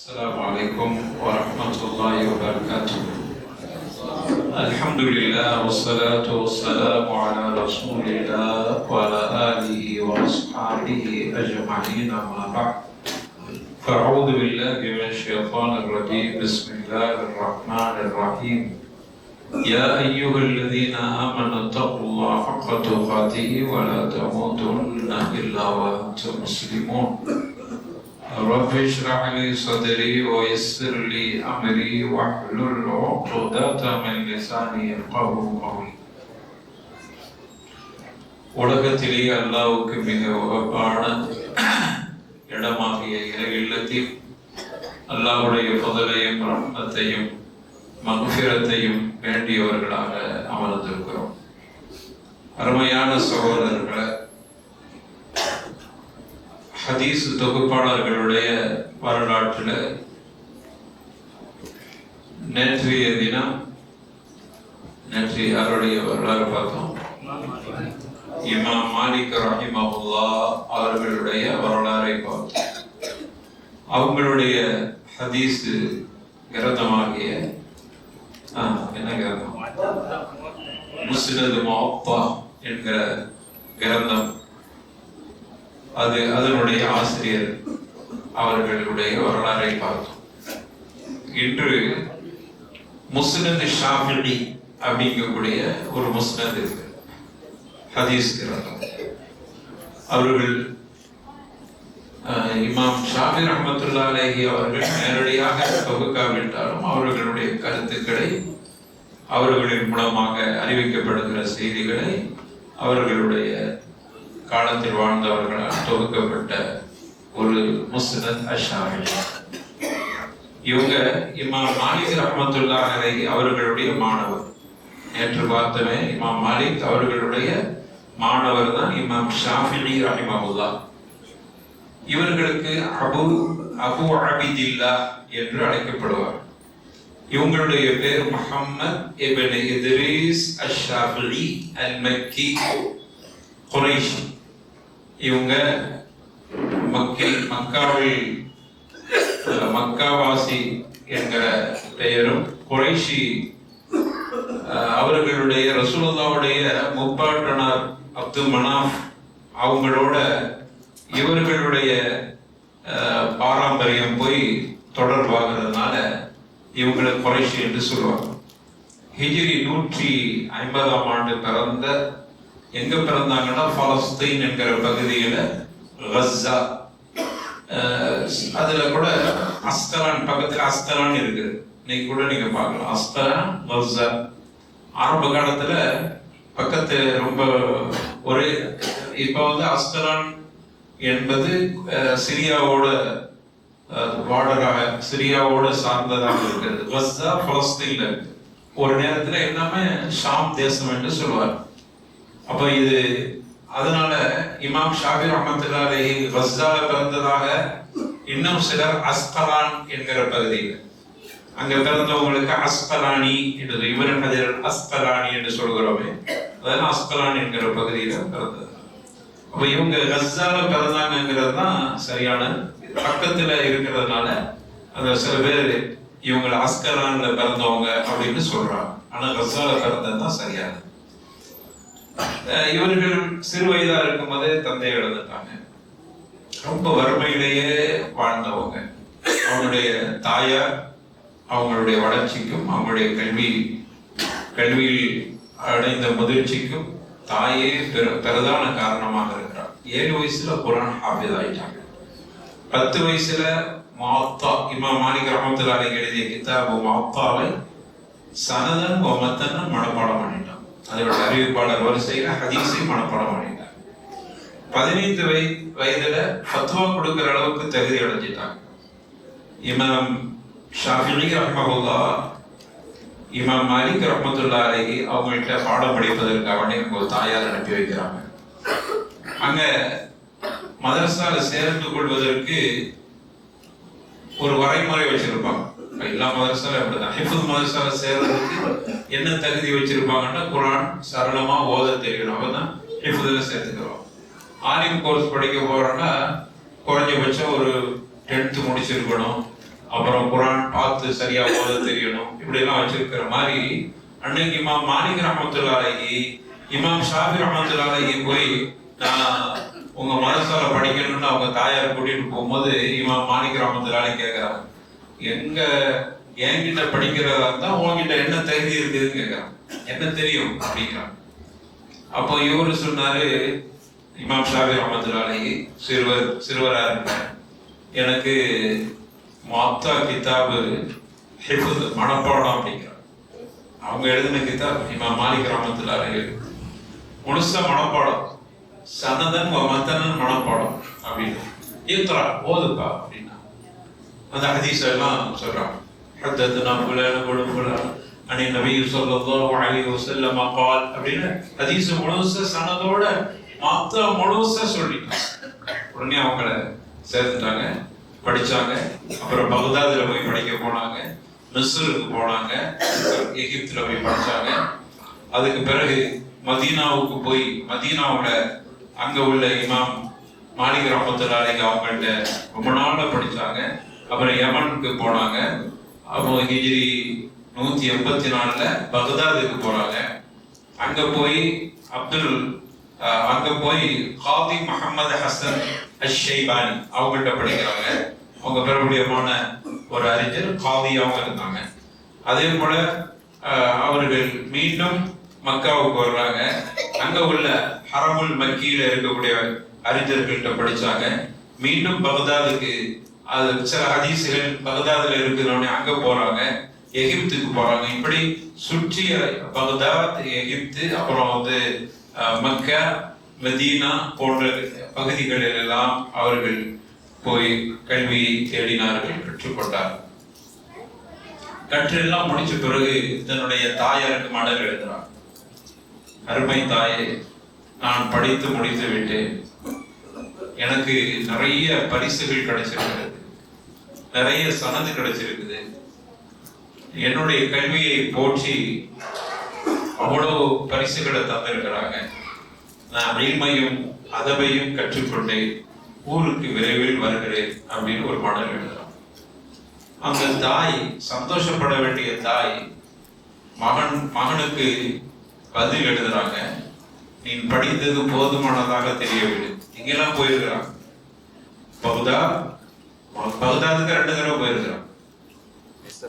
السلام عليكم ورحمة الله وبركاته. الحمد لله والصلاة والسلام على رسول الله وعلى آله وأصحابه أجمعين، أما بعد. فأعوذ بالله من الشيطان الرجيم. بسم الله الرحمن الرحيم. يا أيها الذين آمنوا اتقوا الله حق تقاته ولا تموتن إلا وأنتم مسلمون. رب اشرح لي صدري ويسر لي أمري واحلل عقدة من لساني يفقهوا قولي. உலகத்திலே அல்லாஹ்வுக்கு மிக உகப்பான இடமாகிய இறை இல்லத்தில் அல்லாஹ்வுடைய ஃபضலையும் ரஹ்மத்தையும் மக்ஃபிரத்தையும் வேண்டியவர்களாக அமர்ந்திருக்கிறோம். அருமையான சகோதரர்களே, ஹதீஸ் தொகுப்பாளர்களுடைய வரலாற்றில் நேற்றைய தினம் யாருடைய வரலாறு பார்த்தோம்? இமாம் மாலிக் ரஹிமஹுல்லாஹ் அவர்களுடைய வரலாறை பார்த்தோம். அவங்களுடைய ஹதீஸ் கிரந்தமாகிய என்ன கிரந்தம்? முஸ்னது முஅத்தா என்கிற கிரந்தம். அதனுடைய ஆசிரியர் அவர்களுடைய வரலாறை பார்த்தோம். இன்று முஸ்னது ஷாஃபிஈ அப்படிங்கக்கூடிய ஒரு முஸ்னத் இருக்கு, ஹதீஸ் கிரந்தம். அவர்கள் இமாம் ஷாஃபி ரஹ்மத்துல்லாஹி அலைஹி அவர்கள் நேரடியாக தொகுக்காவிட்டாலும் அவர்களுடைய கருத்துக்களை, அவர்களின் மூலமாக அறிவிக்கப்படுகிற செய்திகளை அவர்களுடைய காலத்தில் வாழ்ந்தவர்களால் தொகுக்கப்பட்ட ஒரு முஸ்னத் அஷ்-ஷாஃபிஈ. இவங்க இமாம் மாலிக் ரஹ்மத்துல்லாஹி அலைஹி அவர்களுடைய மாணவர். நேற்று பார்த்தவே இமாம் மாலிக் அவர்களுடைய மாணவர் தான் இமாம் ஷாஃபிஈ ரஹிமஹுல்லாஹ். இவர்களுக்கு அபு அபிதில்லாஹ் என்று அழைக்கப்படுவார். இவங்களுடைய பேர் முஹம்மத் இப்னு இத்ரீஸ் அஷ்-ஷாஃபிஈ அல்-மக்கி குரைஷி. இவங்க மக்காவாசி என்கிற பெயரும், குரைஷி அவர்களுடைய ரசூலுல்லாஹ்வுடைய முப்பாட்டனார் அப்துல் மனாஃப் அவங்களோட இவர்களுடைய பாரம்பரியம் போய் தொடர்பாகிறதுனால இவங்களை குரைஷி என்று சொல்லுவாங்க. ஹிஜ்ரி 150ஆம் ஆண்டு பிறந்த, எங்க பிறந்தாங்கன்னா பாலஸ்தீன் என்கிற பகுதியில கஸா, அதுல கூட அஸ்கலான் பக்கத்துல அஸ்கலான் இருக்கு. இன்னைக்கு கூட நீங்க பார்க்கலாம் அஸ்கலான் கஸா. ஆரம்ப காலத்துல பக்கத்து ரொம்ப ஒரே, இப்ப அஸ்கலான் என்பது சிரியாவோட பார்டராக, சிரியாவோட சார்ந்ததாக இருக்கிறது. கஸா பலஸ்தீன்ல இருக்கு. ஒரு நேரத்துல எல்லாமே ஷாம் தேசம் என்று சொல்லுவார். அப்ப இது அதனால இமாம் ஷாஃபி ரஹ்மத்துல்லாஹி அலைஹி கஸால பிறந்ததாக, இன்னும் சிலர் அஸ்கலான் என்கிற பகுதியில் அங்க பிறந்தவங்களுக்கு அஸ்கலானி என்று, இப்னு ஹஜர் அஸ்கலானி என்று சொல்கிறோமே, அதனால அஸ்கலான் என்கிற பகுதியில பிறந்தது. அப்ப இவங்க கஸால பிறந்தாங்கிறது தான் சரியான, பக்கத்துல இருக்கிறதுனால அந்த சில பேர் இவங்களை அஸ்கலான்ல பிறந்தவங்க அப்படின்னு சொல்றாங்க. ஆனா கஸால பிறந்ததுதான் சரியான. இவர்கள் சிறு வயதா இருக்கும் போதே தந்தையை இழந்துட்டாங்க. ரொம்ப வறுமையிலேயே வாழ்ந்தவங்க. அவங்களுடைய தாயார் அவங்களுடைய வளர்ச்சிக்கும் அவங்களுடைய கல்வியில் அடைந்த முதிர்ச்சிக்கும் தாயே பிரதான காரணமாக இருக்கிறார். 7 வயசுல குர்ஆன் ஹாஃபிஸ் ஆயிட்டாங்க. 10 வயசுல முஅத்தா, இமாம் மாலிக் ரஹ்மத்துல்லாஹி அலைஹி எழுதிய கிதாபு முஅத்தாவை சனதன் வ மத்தன் மனப்பாடம் பண்ணிட்டாங்க. அதோட அறிவிப்பாளர் வரிசையில ஹதீஸை மனப்பாடம் பண்ணிட்டாங்க. 15 வயதுல ஃபத்வா கொடுக்கிற அளவுக்கு தகுதி அடைஞ்சிட்டாங்க. இமாம் ஷாஃபிஈ ரஹ்மஹுல்லாஹ் இமாம் மாலிக் ரஹ்மத்துல்லாஹி அலைஹி அவங்கள்ட்ட பாடம் படிப்பதற்காக அவங்க தாயார் அனுப்பி வைக்கிறாங்க. அங்க மதரசால சேர்ந்து கொள்வதற்கு ஒரு வரைமுறை வச்சிருப்பாங்க. எல்லா மதரசால அப்படிதான். ஹிஃப்ஸ் மதரசால சேர்றதுக்கு என்ன தகுதி வச்சிருப்பாங்கன்னா, குர்ஆன் சரளமா ஓத தெரியணும், அவதான் ஹிஃப்ஸ்ல சேர்த்துக்கிறோம். ஆலிம் கோர்ஸ் படிக்க போறோம்னா குறைஞ்சபட்சம் ஒரு 10th முடிச்சிருக்கணும், அப்புறம் குரான் பார்த்து சரியா ஓத தெரியணும், இப்படி எல்லாம் வச்சிருக்கிற மாதிரி அன்னைக்கு இமாம் மாலிக் ரஹ்மத்துல்லாஹி அலைஹி இமாம் ஷாஃபி ரஹ்மத்துல்லாஹி அலைஹி போய் நான் உங்க மதரசால படிக்கணும்னு அவங்க தாயார் கூட்டிட்டு போகும்போது இமாம் மாலிக் ரஹ்மத்துல்லாஹி அலைஹி கேட்கிறாங்க, எங்க என்கிட்ட படிக்கிறதா இருந்தா உங்ககிட்ட என்ன தகுதி இருக்குதுன்னு கேட்கிறான், என்ன தெரியும் அப்படிங்கிறான். அப்போ இவரு சொன்னாரு, இமாம் ஷாஃபி ரஹ்மத்துல்லாஹி அலைஹி சிறுவரா இருக்கார், எனக்கு முஅத்தா கிதாபு ஹிஃப்ஸ் மனப்பாடம் அப்படிங்கிறார். அவங்க எழுதின கிதாப் இமாம் மாலிக் ரஹ்மத்துல்லாஹி அலைஹி முழுசா மனப்பாடம், சனதன் மத்தனன் மனப்பாடம் அப்படின்னு ஈத்ரா ஓதுப்பா அப்படின்னா அந்த ஹதீஸ் எல்லாம் சொல்றாங்க. ஹத்தத்னா ஃபுலான் ஃபுலான் அனி நபி ஸல்லல்லாஹு அலைஹி வஸல்லம் قال அப்படின்னு ஹதீஸ் முழுசா சனதோட மொத்த முழுசா சொல்லிட்டாங்க. உடனே அவங்கள சேர்த்துட்டாங்க, படிச்சாங்க. அப்புறம் பகதாதுல போய் படிக்க போனாங்க, மிஸ்ருக்கு போனாங்க, எகிப்துல போய் படிச்சாங்க. அதுக்கு பிறகு மதீனாவுக்கு போய் மதீனாவோட அங்க உள்ள இமாம் மாலிக் ரஹ்மத்துல்லாஹி அலைஹி அவங்கள்ட்ட ரொம்ப நாளா படிச்சாங்க. அப்புறம் யமனுக்கு போனாங்க. அப்போ ஹிஜ்ரி 184ல பகதாதுக்கு போறாங்க. அங்க போய் காதி முஹம்மது ஹசன் அஷ்-ஷைபானி அவங்கள்ட்ட படிக்கிறாங்க. அவங்க பிரபலியமான ஒரு அறிஞர் காதி அவங்க இருந்தாங்க. அதே போல அவர்கள் மீண்டும் மக்காவுக்கு வர்றாங்க. அங்க உள்ள ஹரமுல் மக்கியில இருக்கக்கூடிய அறிஞர்கள்ட்ட படிச்சாங்க. மீண்டும் பகதாதுக்கு சில ஹதீசுகள் பகதாதுல இருக்கிறவனே அங்க போறாங்க, எகிப்துக்கு போறாங்க. இப்படி சுற்றிய பகதாத், எகிப்து, அப்புறம் மக்கா, மதீனா போன்ற பகுதிகளில் எல்லாம் அவர்கள் போய் கல்வியை தேடினார்கள், கற்றுக்கொண்டார்கள். கற்றெல்லாம் முடிச்ச பிறகு தன்னுடைய தாயாருக்கு மடல் எழுதுறார். அருமை தாயே, நான் படித்து முடித்து விட்டேன், எனக்கு நிறைய பரிசுகள் கிடைச்சிருக்கிறது, நிறைய சனது கிடைச்சிருக்குது, என்னுடைய கல்வியை போற்றி அவ்வளவு பரிசுகளை தந்திருக்கிறாங்க, நான் இல்மையும் அதபையும் கற்றுக்கொண்டேன், ஊருக்கு விரைவில் வருகிறேன் அப்படின்னு ஒரு மடல் எழுதுறான். அந்த தாய், சந்தோஷப்பட வேண்டிய தாய், மகனுக்கு பதில் எழுதுறாங்க, நீ படித்தது போதுமானதாக தெரியவில்லை. இங்கெல்லாம் போயிருக்கிறான், பகதாதுக்கு 2 தடவை போயிருக்கிறான்,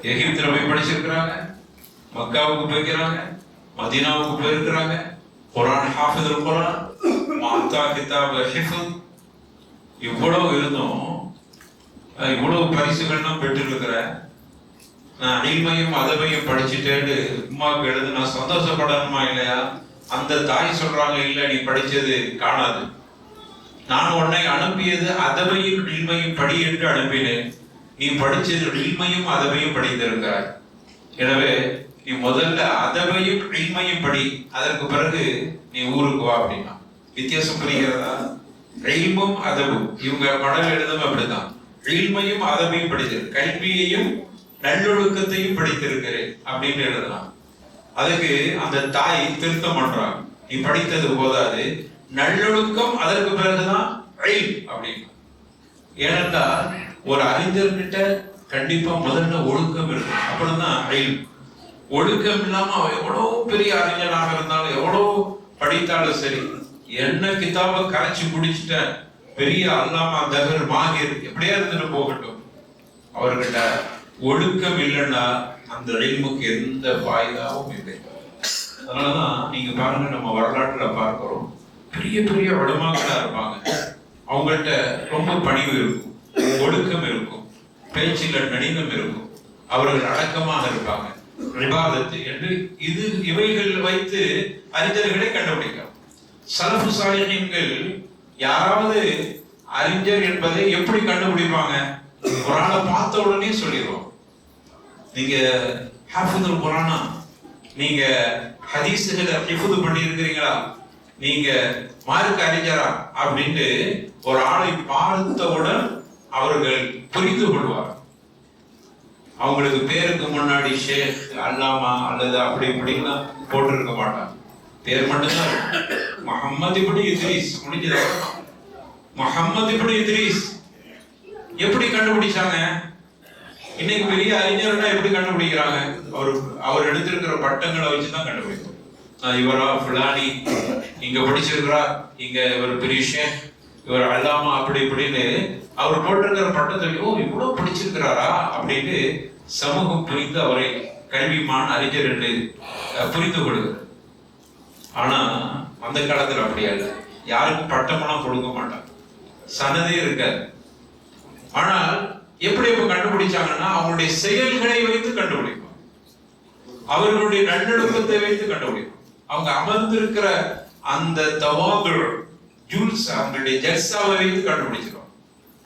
எகிப்துல போய் படிச்சிருக்கிறாங்க, மக்காவுக்கு போயிருக்கிறாங்க, மதீனாவுக்கு போயிருக்கிறாங்க, குரான் ஹாஃபிதுல் குரான், முஅத்தா கிதாப் ஹிஃப்ஸ், இவ்வளவு இருந்தும் இவ்வளவு பரிசுகள்லாம் பெற்றிருக்கிற, நான் இல்மையும் அதபையும் படிச்சுட்டேன்னு உமாவுக்கு எழுது, நான் சந்தோஷப்படணுமா இல்லையா? அந்த தாய் சொல்றாங்க, இல்ல நீ படிச்சது காணாது, நான் உன்னை அனுப்பியது அதபையும் இல்மையும் படி என்று அனுப்பினேன், நீ படிச்சது இல்மையும் அதபையும் படித்திருக்கிறாய், எனவே நீ முதல்ல அதபையும் இல்மையும் படி, அதற்கு பிறகு நீ ஊருக்கு வா அப்படின்னா. வித்தியாசம் புரிகிறதா? இல்மும் அதபும், இவங்க மடல் எழுதும் அப்படிதான், இல்மையும் அதபையும் படித்தது, கல்வியையும் நல்லொழுக்கத்தையும் படித்திருக்கிறேன் அப்படின்னு எழுதலாம். அதுக்கு அந்த தாய் திருத்தம் பண்றாங்க, நீ படித்தது போதாது, நல்லொழுக்கம் அதற்கு பிறகுதான் அப்படின்னு. ஏனென்றால் ஒரு அறிஞர்கிட்ட கண்டிப்பா முதல்ல ஒழுக்கம் இருக்கு, அப்படிதான் ஒழுக்கம் இல்லாம அவன் எவ்வளவு பெரிய அறிஞனாக இருந்தாலும் எவ்வளவு படித்தாலும் சரி, என்ன கிதாபை கரைச்சி குடிச்சிட்ட பெரிய அல்லாமா தகர் மாகிர் எப்படியா இருந்துட்டு போகட்டும், அவர்கிட்ட ஒழுக்கம் இல்லைன்னா அந்த இல்முக்கு எந்த வாய்தாவும் இல்லை. அதனாலதான் நீங்க பாருங்க, நம்ம வரலாற்றுல பார்க்கிறோம், பெரிய பெரிய உலமாக்களா இருப்பாங்க, அவங்கள்ட்ட ரொம்ப பணிவு இருக்கும், ஒழுக்கம் இருக்கும், பேச்சில் நடினம் இருக்கும், அவர்கள் அடக்கமாக இருப்பாங்க, இபாதத்து என்று இவைகள் வைத்து அறிஞர்களை கண்டுபிடிக்கலாம். சலஃபு சாலிஹீன்கள் யாராவது அறிஞர் என்பதை எப்படி கண்டுபிடிப்பாங்க? குர்ஆனை பார்த்த உடனே சொல்லிடுவோம், நீங்க ஹாஃபிதுல் குர்ஆனா, நீங்க ஹதீஸ்களை ஹிஃப்து பண்ணி இருக்கிறீங்களா, நீங்க மார்க்க அறிஞரா அப்படின்னு ஒரு ஆளை பார்த்தவுடன் அவர்கள் புரிந்து கொள்வார். அவங்களுக்கு பேருக்கு முன்னாடி ஷேக், அல்லாமா அல்லது அப்படி இப்படின்னா போட்டிருக்க மாட்டாங்க, பேர் மட்டும்தான். முஹம்மது இப்னு இத்ரீஸ் முடிஞ்சது. முஹம்மது இப்னு இத்ரீஸ் எப்படி கண்டுபிடிச்சாங்க? இன்னைக்கு பெரிய அறிஞர்னா எப்படி கண்டுபிடிக்கிறாங்க? அவர் எடுத்திருக்கிற பட்டங்களை வச்சுதான் கண்டுபிடிக்கும். இவரா ஃபுலானி இங்க படிச்சிருக்கிறா, இங்க இவர் பெரிய ஷேக், இவர் அல்லாமா, அப்படி இப்படின்னு அவர் போட்டிருக்கிற பட்டத்தை இவ்வளவு படிச்சிருக்கிறாரா அப்படின்னு சமூகம் புரிந்து அவரை கல்விமான் அறிஞர் என்று புரிந்து கொள்கிறார். ஆனா அந்த காலத்துல அப்படியா இல்லை. யாருக்கும் பட்டமெல்லாம் கொடுக்க மாட்டாங்க, சனதே இருக்காது. ஆனால் எப்படி இப்ப கண்டுபிடிச்சாங்கன்னா அவங்களுடைய செயல்களை வைத்து கண்டுபிடிப்பாங்க, அவர்களுடைய நல்லொழுக்கத்தை வைத்து கண்டுபிடிப்பாங்க. அவங்க அமர்ந்திருக்கிற அந்த தவாது ஜூல்ஸ், அவங்களுடைய ஜல்சாவை வைத்து கண்டுபிடிச்சிருவாங்க.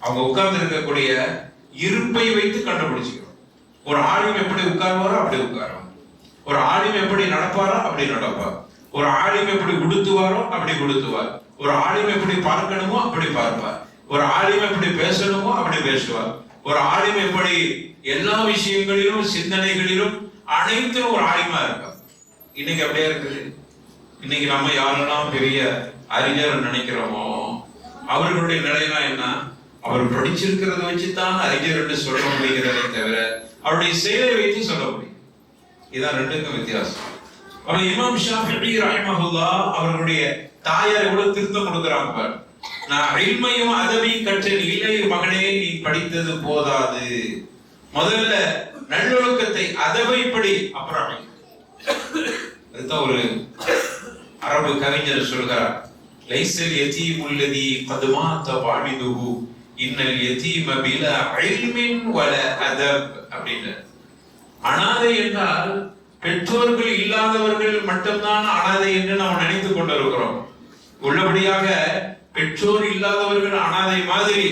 அவங்க உட்கார்ந்து இருக்கக்கூடிய இருப்பை வைத்து கண்டுபிடிச்சிருவாங்க. ஒரு ஆலிம் எப்படி உட்கார்வாரோ அப்படி உட்காருவாங்க, ஒரு ஆலிம் எப்படி நடப்பாரோ அப்படி நடப்பார், ஒரு ஆலிம் எப்படி உடுத்துவாரோ அப்படி உடுத்துவார், ஒரு ஆலிம் எப்படி பார்க்கணுமோ அப்படி பார்ப்பார், ஒரு ஆலிம் எப்படி பேசணுமோ அப்படி பேசுவார், ஒரு ஆலிம் எப்படி எல்லா விஷயங்களிலும் சிந்தனைகளிலும் அனைத்தும் ஒரு ஆலிமா இருப்பார். இன்னைக்கு அப்படியே இருக்குது. இன்னைக்கு நம்ம யாரெல்லாம் பெரிய அறிஞர் நினைக்கிறோமோ அவர்களுடைய நிலையெல்லாம் என்ன? அவர் படிச்சிருக்கிறத வச்சுதான் அறிஞர் என்று சொல்ல முடிகிறதே தவிர அவருடைய செயலை வைத்து சொல்ல முடியும். இதான் ரெண்டுக்கும் வித்தியாசம். அவர் இமாம் ஷாஃபிஈ ரஹிமஹுல்லாஹ் அவர்களுடைய தாயார் எவ்வளவு திருத்தம் கொடுக்குறாங்க. நான் இல்மையும் அதபையும் கற்றேன், இல்லை மகனே நீ படித்தது போதாது, முதல்ல நல்லொழுக்கத்தை அதபை படி, அப்புறம். அதுதான் ஒரு அரபு கவிஞர் சொல்கிறார், லைஸல் யதீமுல் லதீ கத் மாத வாலிதுஹு இன்னல் யதீம பிலா இல்மின் வல அதப் அப்படின்னு. அனாதை என்றால் பெற்றோர்கள் இல்லாதவர்கள் மட்டும்தான் அனாதை என்று நாம் நினைத்துக் கொண்டிருக்கிறோம். உள்ளபடியாக பெற்றோர் இல்லாதவர்கள் அனாதை மாதிரி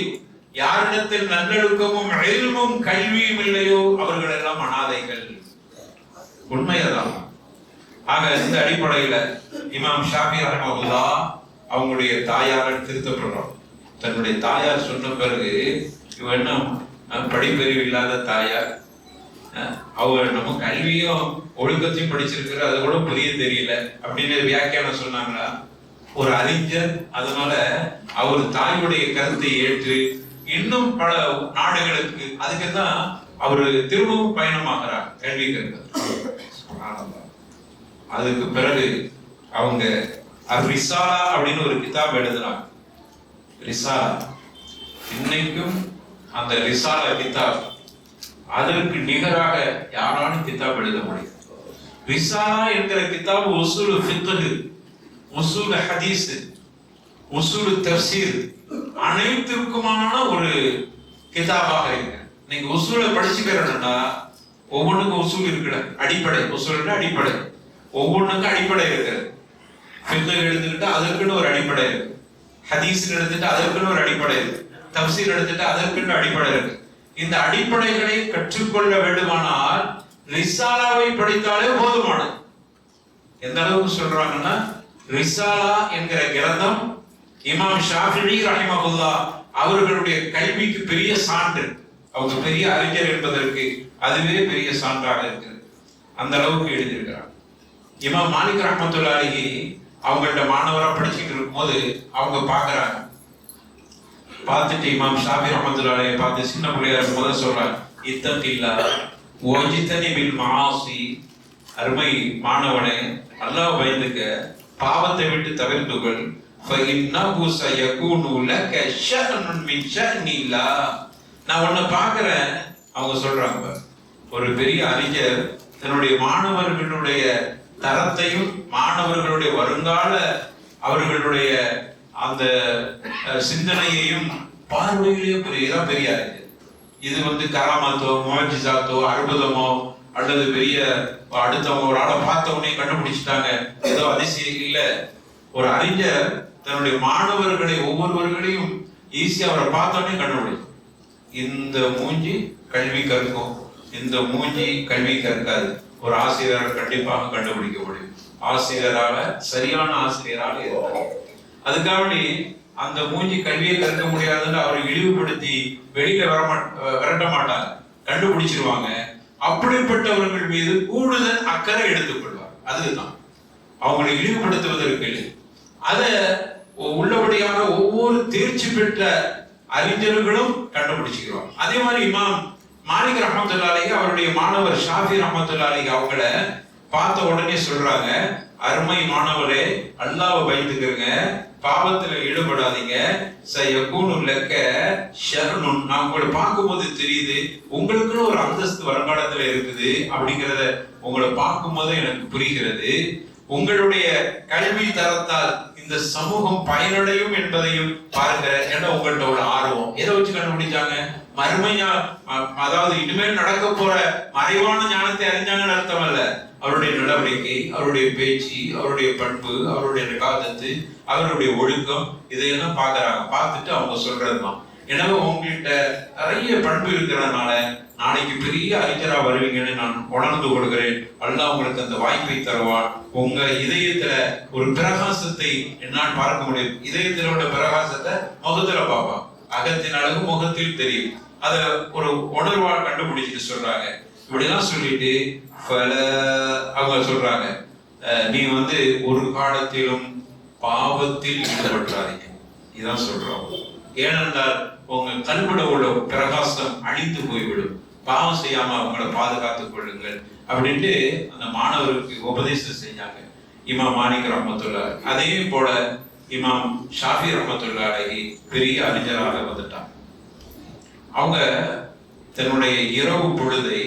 யாரிடத்தில் நல்லொழுக்கமும் இல்மும் கல்வியும் இல்லையோ அவர்கள் எல்லாம் அனாதைகள். உண்மையதான். ஆக இந்த அடிப்படையில இமாம் ஷாஃபி ரஹ்மத்துல்லாஹ் அவங்களுடைய தாயாரால் திருத்தப்படுறோம். தன்னுடைய தாயார் சொன்ன பிறகு இவ என்ன படிப்பறிவு இல்லாத தாயார், அவர் நம்ம கல்வியும் ஒழுக்கத்தையும் படிச்சிருக்கிற அது கூட புரிய தெரியல அப்படின்னு வியாக்கியானம் சொன்னாங்களா? ஒரு அறிஞர், அதனால அவர் தாயுடைய கருத்தை ஏற்று இன்னும் பல நாடுகளுக்கு அதுக்குதான் அவரு திரும்பவும் பயணமாகிறார் கல்வி கற்க. அதுக்கு பிறகு அவங்க ரிசாலா அப்படின்னு ஒரு கிதாப் எழுதுறாங்க. ரிசாலா இன்னைக்கும் அந்த ரிசாலா கிதாப் அதற்கு நிகராக யாராலும் கிதாப் எழுத முடியும். ரிசாலா என்கிற கிதாப் உசூல் ஃபிக்ஹ், உசூல் ஹதீஸ், உசூல் தஃசீர் அனைத்திற்குமான ஒரு கிதாபாக இருக்கு. நீங்க உசூலை படிச்சுக்கிறேன்னா ஒவ்வொன்றுக்கும் உசூல் இருக்கிற அடிப்படை, உசூல்னா அடிப்படை, ஒவ்வொன்றுக்கும் அடிப்படை இருக்கு. ஃபிக்ஹ் எடுத்துக்கிட்டா அதற்குன்னு ஒரு அடிப்படை இருக்கு, ஹதீஸ் எடுத்துட்டு அதற்குன்னு ஒரு அடிப்படை இருக்கு, தஃசீர் எடுத்துட்டு அதற்குன்னு அடிப்படை இருக்கு. இந்த அடிப்படைகளை கற்றுக்கொள்ள வேண்டுமானால் ரிசாலாவை படித்தாலே போதுமானது. எந்த அளவுக்கு சொல்றாங்கன்னா, ரிசாலா என்கிற கிரந்தம் இமாம் ஷாஃபிஈ ரஹிமஹுல்லாஹ் அவர்களுடைய கல்விக்கு பெரிய சான்று, அவங்க பெரிய அறிஞர் என்பதற்கு அதுவே பெரிய சான்றாக இருக்கிறது. அந்த அளவுக்கு எழுதியிருக்கிறார். இமாம் மாலிக் ரஹ்மத்துல்லாஹி அலைஹி அவங்கள்ட்ட மாணவரா படிச்சுட்டு இருக்கும் போது அவங்க பாக்குறாங்க, பார்த்துட்டு இமாம் ஷாஃபி ரஹ்மத்துல்லாஹி அலைஹி பார்த்து சின்ன பிள்ளையா இருக்கும் போது சொல்றாங்க, இத்தகில்லா வஜ்தனிபில் மஆசி, அருமை மாணவனே அல்லாஹ் பயந்துக்க, பாவத்தை விட்டு தவிர்த்துகள், ஃபஇன்னஹு சயகூனு லக ஷஅனுன் மின் ஷஅனில்லாஹ். நான் உன்னை பார்க்கிறேன். அவங்க சொல்றாங்க, ஒரு பெரிய அறிஞர் தன்னுடைய மாணவர்களுடைய தரத்தையும் மாணவர்களுடைய வருங்கால அவர்களுடைய அந்த சிந்தனையையும் பார்வையிலேயே பெரிய அறிஞர். இது கராமத்தோ முஅஜிசாத்தோ அற்புதமோ அல்லது பெரிய அடுத்தவங்க ஒரு ஆளை பார்த்தவனே கண்டுபிடிச்சிட்டாங்க ஏதோ அதிசயம் இல்ல. ஒரு அறிஞர் தன்னுடைய மாணவர்களை ஒவ்வொருவர்களையும் ஈஸியா அவரை பார்த்தவனே கண்டுபிடிக்கும். இந்த மூஞ்சி கல்வி கற்கும், இந்த மூஞ்சி கல்வி கற்காது. ஒரு ஆசிரியரால் கண்டிப்பாக கண்டுபிடிக்க முடியும். ஆசிரியரால, சரியான ஆசிரியரால இருந்தார். அதுக்காக அந்த மூஞ்சி கல்வியை கற்க முடியாதுன்னு அவரை இழிவுபடுத்தி வெளியில விரட்ட மாட்டாங்க, கண்டுபிடிச்சிருவாங்க. அப்படிப்பட்டவர்கள் மீது கூடுதல் அக்கறை எடுத்துக்கொள்வார். அதுதான் அவங்களை இழிவுபடுத்துவதற்கு. அதை உள்ளபடியாக ஒவ்வொரு தேர்ச்சி பெற்ற அறிஞர்களும் கண்டுபிடிச்சுக்கிறாங்க. அதே மாதிரி இமாம் மாலிக் ரஹ்மத்துல்லாஹி அலைஹி அவருடைய மாணவர் ஷாஃபி ரஹ்மத்துல்லாஹி அலைஹி அவங்கள பார்த்த உடனே சொல்றாங்க, அருமை மாணவரே, அல்லாஹ்வை பயந்துக்கிறங்க, பாவத்துல ஈடுபடாதீங்க. சயகூனு லக்க ஷர்னுன், நான் உங்களை பார்க்கும்போது தெரியுது உங்களுக்குன்னு ஒரு அந்தஸ்து வருங்காலத்துல இருக்குது அப்படிங்கிறத உங்களை பார்க்கும்போது எனக்கு புரிகிறது. உங்களுடைய கல்வி தரத்தால் இந்த சமூகம் பயனடையும் என்பதையும் பாருங்க. ஏன்னா உங்கள்ட்ட ஒரு ஆர்வம் எதை வச்சு கண்டுபிடிச்சாங்க? மறுமையா, அதாவது இனிமேல் நடக்க போற மறைவான ஞானத்தை அறிஞ்சாங்கன்னு அர்த்தம் அல்ல. அவருடைய நடவடிக்கை, அவருடைய பேச்சு, அவருடைய பண்பு, அவருடைய காதத்து, அவருடைய ஒழுக்கம், இதையெல்லாம் பாக்குறாங்க. பார்த்துட்டு அவங்க சொல்றதுதான். எனவே உங்கள்கிட்ட நிறைய பண்பு இருக்கிறதுனால நாளைக்கு பெரிய அறிஞரா வருவீங்கன்னு நான் உணர்ந்து கொள்கிறேன். அல்லாஹ் உங்களுக்கு அந்த வாய்ப்பை தருவான். உங்க இதயத்துல ஒரு பிரகாசத்தை என்னால் பார்க்க முடியும். இதயத்துல உள்ள பிரகாசத்தை முகத்துல பார்ப்பான். அகத்தின் அழகு முகத்தில் தெரியும். அத ஒரு உணர்வா கண்டுபிடிச்சிட்டு சொல்றாங்க. இப்படிலாம் சொல்லிட்டு அவங்க சொல்றாங்க, நீ ஒரு காலத்திலும் பாவத்தில் ஈடுபட்டாதீங்க. இதான் சொல்றோம். ஏனென்றால் உங்க கல்விட உள்ள பிரகாசம் அழிந்து போய்விடும். பாவம் செய்யாம அவங்களை பாதுகாத்துக் கொள்ளுங்கள் அப்படின்ட்டு அந்த மாணவருக்கு உபதேசம் செஞ்சாங்க இமாம் மாலிக் ரஹ்மத்துல்லாஹி. அதே போல இமாம் ஷாஃபி ரஹ்மத்துல்லாஹி பெரிய அறிஞராக வந்துட்டாங்க. அவங்க தன்னுடைய இரவு பொழுதை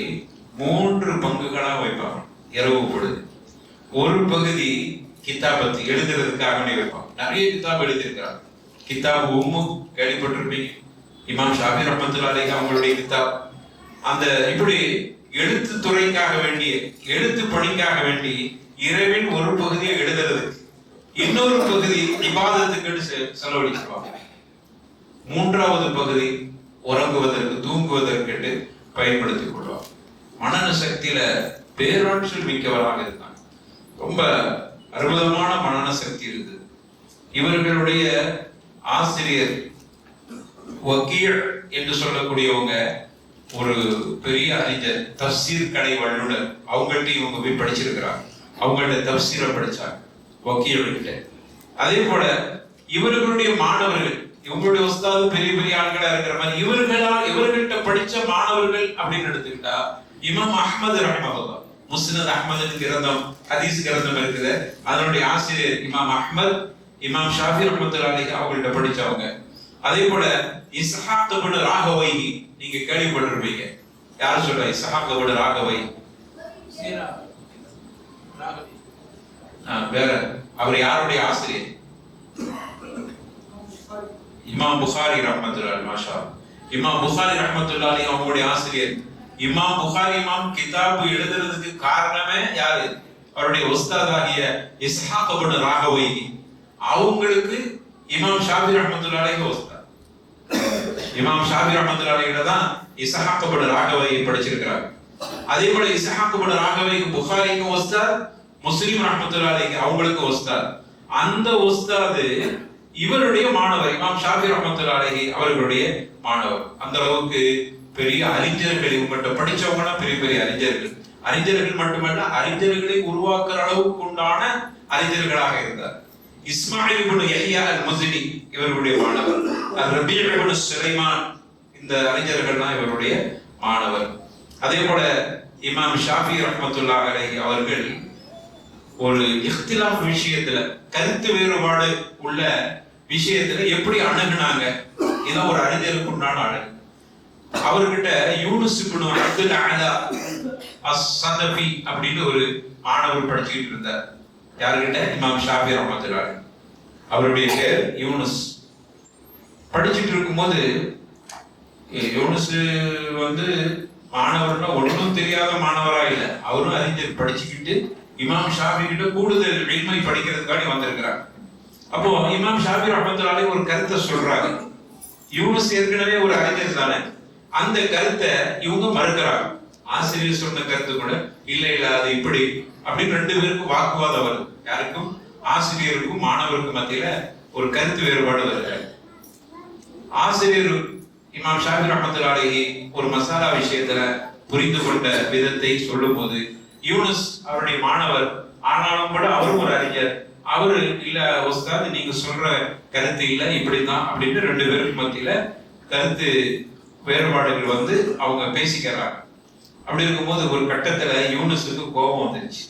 3 பங்குகளா வைப்பாங்க. இரவு பொழுது ஒரு பகுதி கிதாபத்து எழுதுறதுக்காக வைப்பாங்க. நிறைய கிதாப் எழுதியிருக்கிறாங்க. கிதாப் உம்மு கேள்விப்பட்டிருப்பீங்க. இமாம் ஷாஃபி ரஹ்மத்துல்லாஹி அலைஹி அவங்களுடைய கிதாப். அந்த இப்படி எழுத்து துறைக்காக வேண்டிய, எழுத்து பணிக்காக வேண்டி இரவின் ஒரு பகுதியை எழுதுறதுக்கு, இன்னொரு பகுதி இபாதத்துக்கு செலவழிச்சிருவாங்க. 3வது பகுதி உறங்குவதற்கு, தூங்குவதற்கு பயன்படுத்திக் கொள்வாங்க. மனன சக்தியில பேராற்றல் மிக்கவராக இருந்தாங்க. ரொம்ப அற்புதமான மனன சக்தி இருக்குது. இவர்களுடைய ஆசிரியர் வக்கீல் என்று சொல்லக்கூடியவங்க ஒரு பெரிய அறிஞர், தப்சீர் கடை வல்லுநர். அவங்கள்ட்ட இவங்க போய் படிச்சிருக்கிறாங்க. அவங்கள்ட்ட தப்சீரை படிச்சாங்க வக்கீல்கிட்ட. அதே போல இவர்களுடைய மாணவர்கள், இவங்களுடைய உஸ்தாது பெரிய பெரிய ஆட்களா இருக்கிற மாதிரி இவர்கள்ட்ட படிச்ச மாணவர்கள் அப்படின்னு எடுத்துக்கிட்டா இமாம் அஹ்மது ரஹ்மத்துல்லாஹ், முஸ்னத் அஹ்மது கிரந்தம், ஹதீஸ் கிரந்தம் இருக்குது. அதனுடைய ஆசிரியர் இமாம் அஹ்மத், இமாம் ஷாஃபி ரஹ்மத்துல்லாஹி அலைஹி அவங்கள்ட்ட படிச்சவங்க. அதே போல இஸ்ஹாக் இப்னு ராகவைஹி, நீங்க கேள்விப்பட்டிருப்பீங்க. யார் சொல்ற? இஸ்ஹாக் இப்னு ராகவைஹி. வேற அவர் யாருடைய ஆசிரியர்? இமாம் புகாரி ரஹ்மத்துல்லாஹி. மாஷா அல்லாஹ். இமாம் புகாரி ரஹ்மத்துல்லாஹி அவங்களுடைய ஆசிரியர். இமாம் புகாரி இமாம் கிதாபு எழுதுறதுக்கு காரணமே யாரு? அவருடைய உஸ்தாதாகிய இஸ்ஹாக் இப்னு ராகவைஹி. அவங்களுக்கு இமாம் ஷாஃபி ரஹ்மத்துல்லாஹி அலைஹி உஸ்தாத். இமாம் ஷாஃபி ரஹ்மத்துல்லாஹி அலைஹி தான் இஸ்ஹாக் இப்னு ராகவைஹி படிச்சிருக்காங்க. அதே போல இஸ்ஹாக் இப்னு ராகவைஹி புகாரிக்கு உஸ்தாத், முஸ்லிம் ரஹ்மத்துல்லாஹி அலைஹி அவங்களுக்கு உஸ்தாத். அந்த உஸ்தாத் இவருடைய மாணவர் இமாம் ஷாஃபி ரஹ்மத்துல்லாஹி அலைஹி அவர்களுடைய மாணவர். அந்த அளவுக்கு பெரிய அறிஞர்கள். இவங்கள்ட்ட படிச்சவங்கன்னா பெரிய பெரிய அறிஞர்கள். அறிஞர்கள் மட்டுமல்ல, அறிஞர்களை உருவாக்குற அளவுக்கு உண்டான அறிஞர்களாக இருந்தார். இஸ்மாயில் இப்னு யஹ்யா அல்-முஸ்னி இவருடைய மாணவர். ரபீ' இப்னு சுலைமான், இந்த அறிஞர்கள்லாம் இவருடைய மாணவர். அதே போல இமாம் ஷாஃபி ரஹ்மத்துல்லாஹி அலைஹி அவர்கள் ஒரு இஹ்திலாஃப் விஷயத்துல, கருத்து வேறுபாடு உள்ள விஷயத்துல எப்படி அணுகுனாங்க, இதான் ஒரு அறிஞருக்கு உண்டான அழகு. அவர்கிட்ட யூனுஸ் இப்னு அப்துல் அலா அஸ்-ஸதஃபி அப்படின்னு ஒரு மாணவர் படிச்சுக்கிட்டு இருந்தார். யாருக்கிட்ட? இமாம் ஷாஃபி ரஹ்மத்துல்லாஹி. அவருடைய பேர் யூனுஸ். படிச்சுட்டு இருக்கும்போது யூனுஸ் மாணவர்னா ஒன்றும் தெரியாத மாணவரா இல்ல, அவரும் அறிஞர். படிச்சுக்கிட்டு இமாம் ஷாஃபி கிட்ட கூடுதல் இல்மை படிக்கிறதுக்காண்டி வந்திருக்கிறார். அப்போ இமாம் ஷாஃபி ரஹ்மத்துல்லாஹி ஒரு கருத்தை சொல்றாங்க. யூனுஸ் ஏற்கனவே ஒரு அறிஞர் தானே, அந்த கருத்தை இவங்க மறுக்கிறாங்க. ஆசிரியர் சொன்ன கருத்து கூட இல்ல இல்ல அது இப்படி அப்படின்னு 2 பேருக்கும் வாக்குவாதம் வருது. யாருக்கும்? ஆசிரியருக்கும் மாணவருக்கும் மத்தியில ஒரு கருத்து வேறுபாடு வருது. ஆசிரியர் இமாம் ஷாஃபி ரஹ்மத்துல்லாஹி அலைஹி ஒரு மசாலா விஷயத்துல புரிந்து கொண்ட விதத்தை சொல்லும் போது யூனுஸ் அவருடைய மாணவர், ஆனாலும் கூட அவரும் ஒரு அறிஞர், அவரு இல்ல உஸ்தாத் நீங்க சொல்ற கருத்து இல்ல இப்படிதான் அப்படின்னு 2 பேருக்கு மத்தியில கருத்து வேறுபாடுகள் வந்து அவங்க பேசிக்கிறாங்க. அப்படி இருக்கும்போது ஒரு கட்டத்துல யூனுஸுக்கு கோபம் வந்துருச்சு.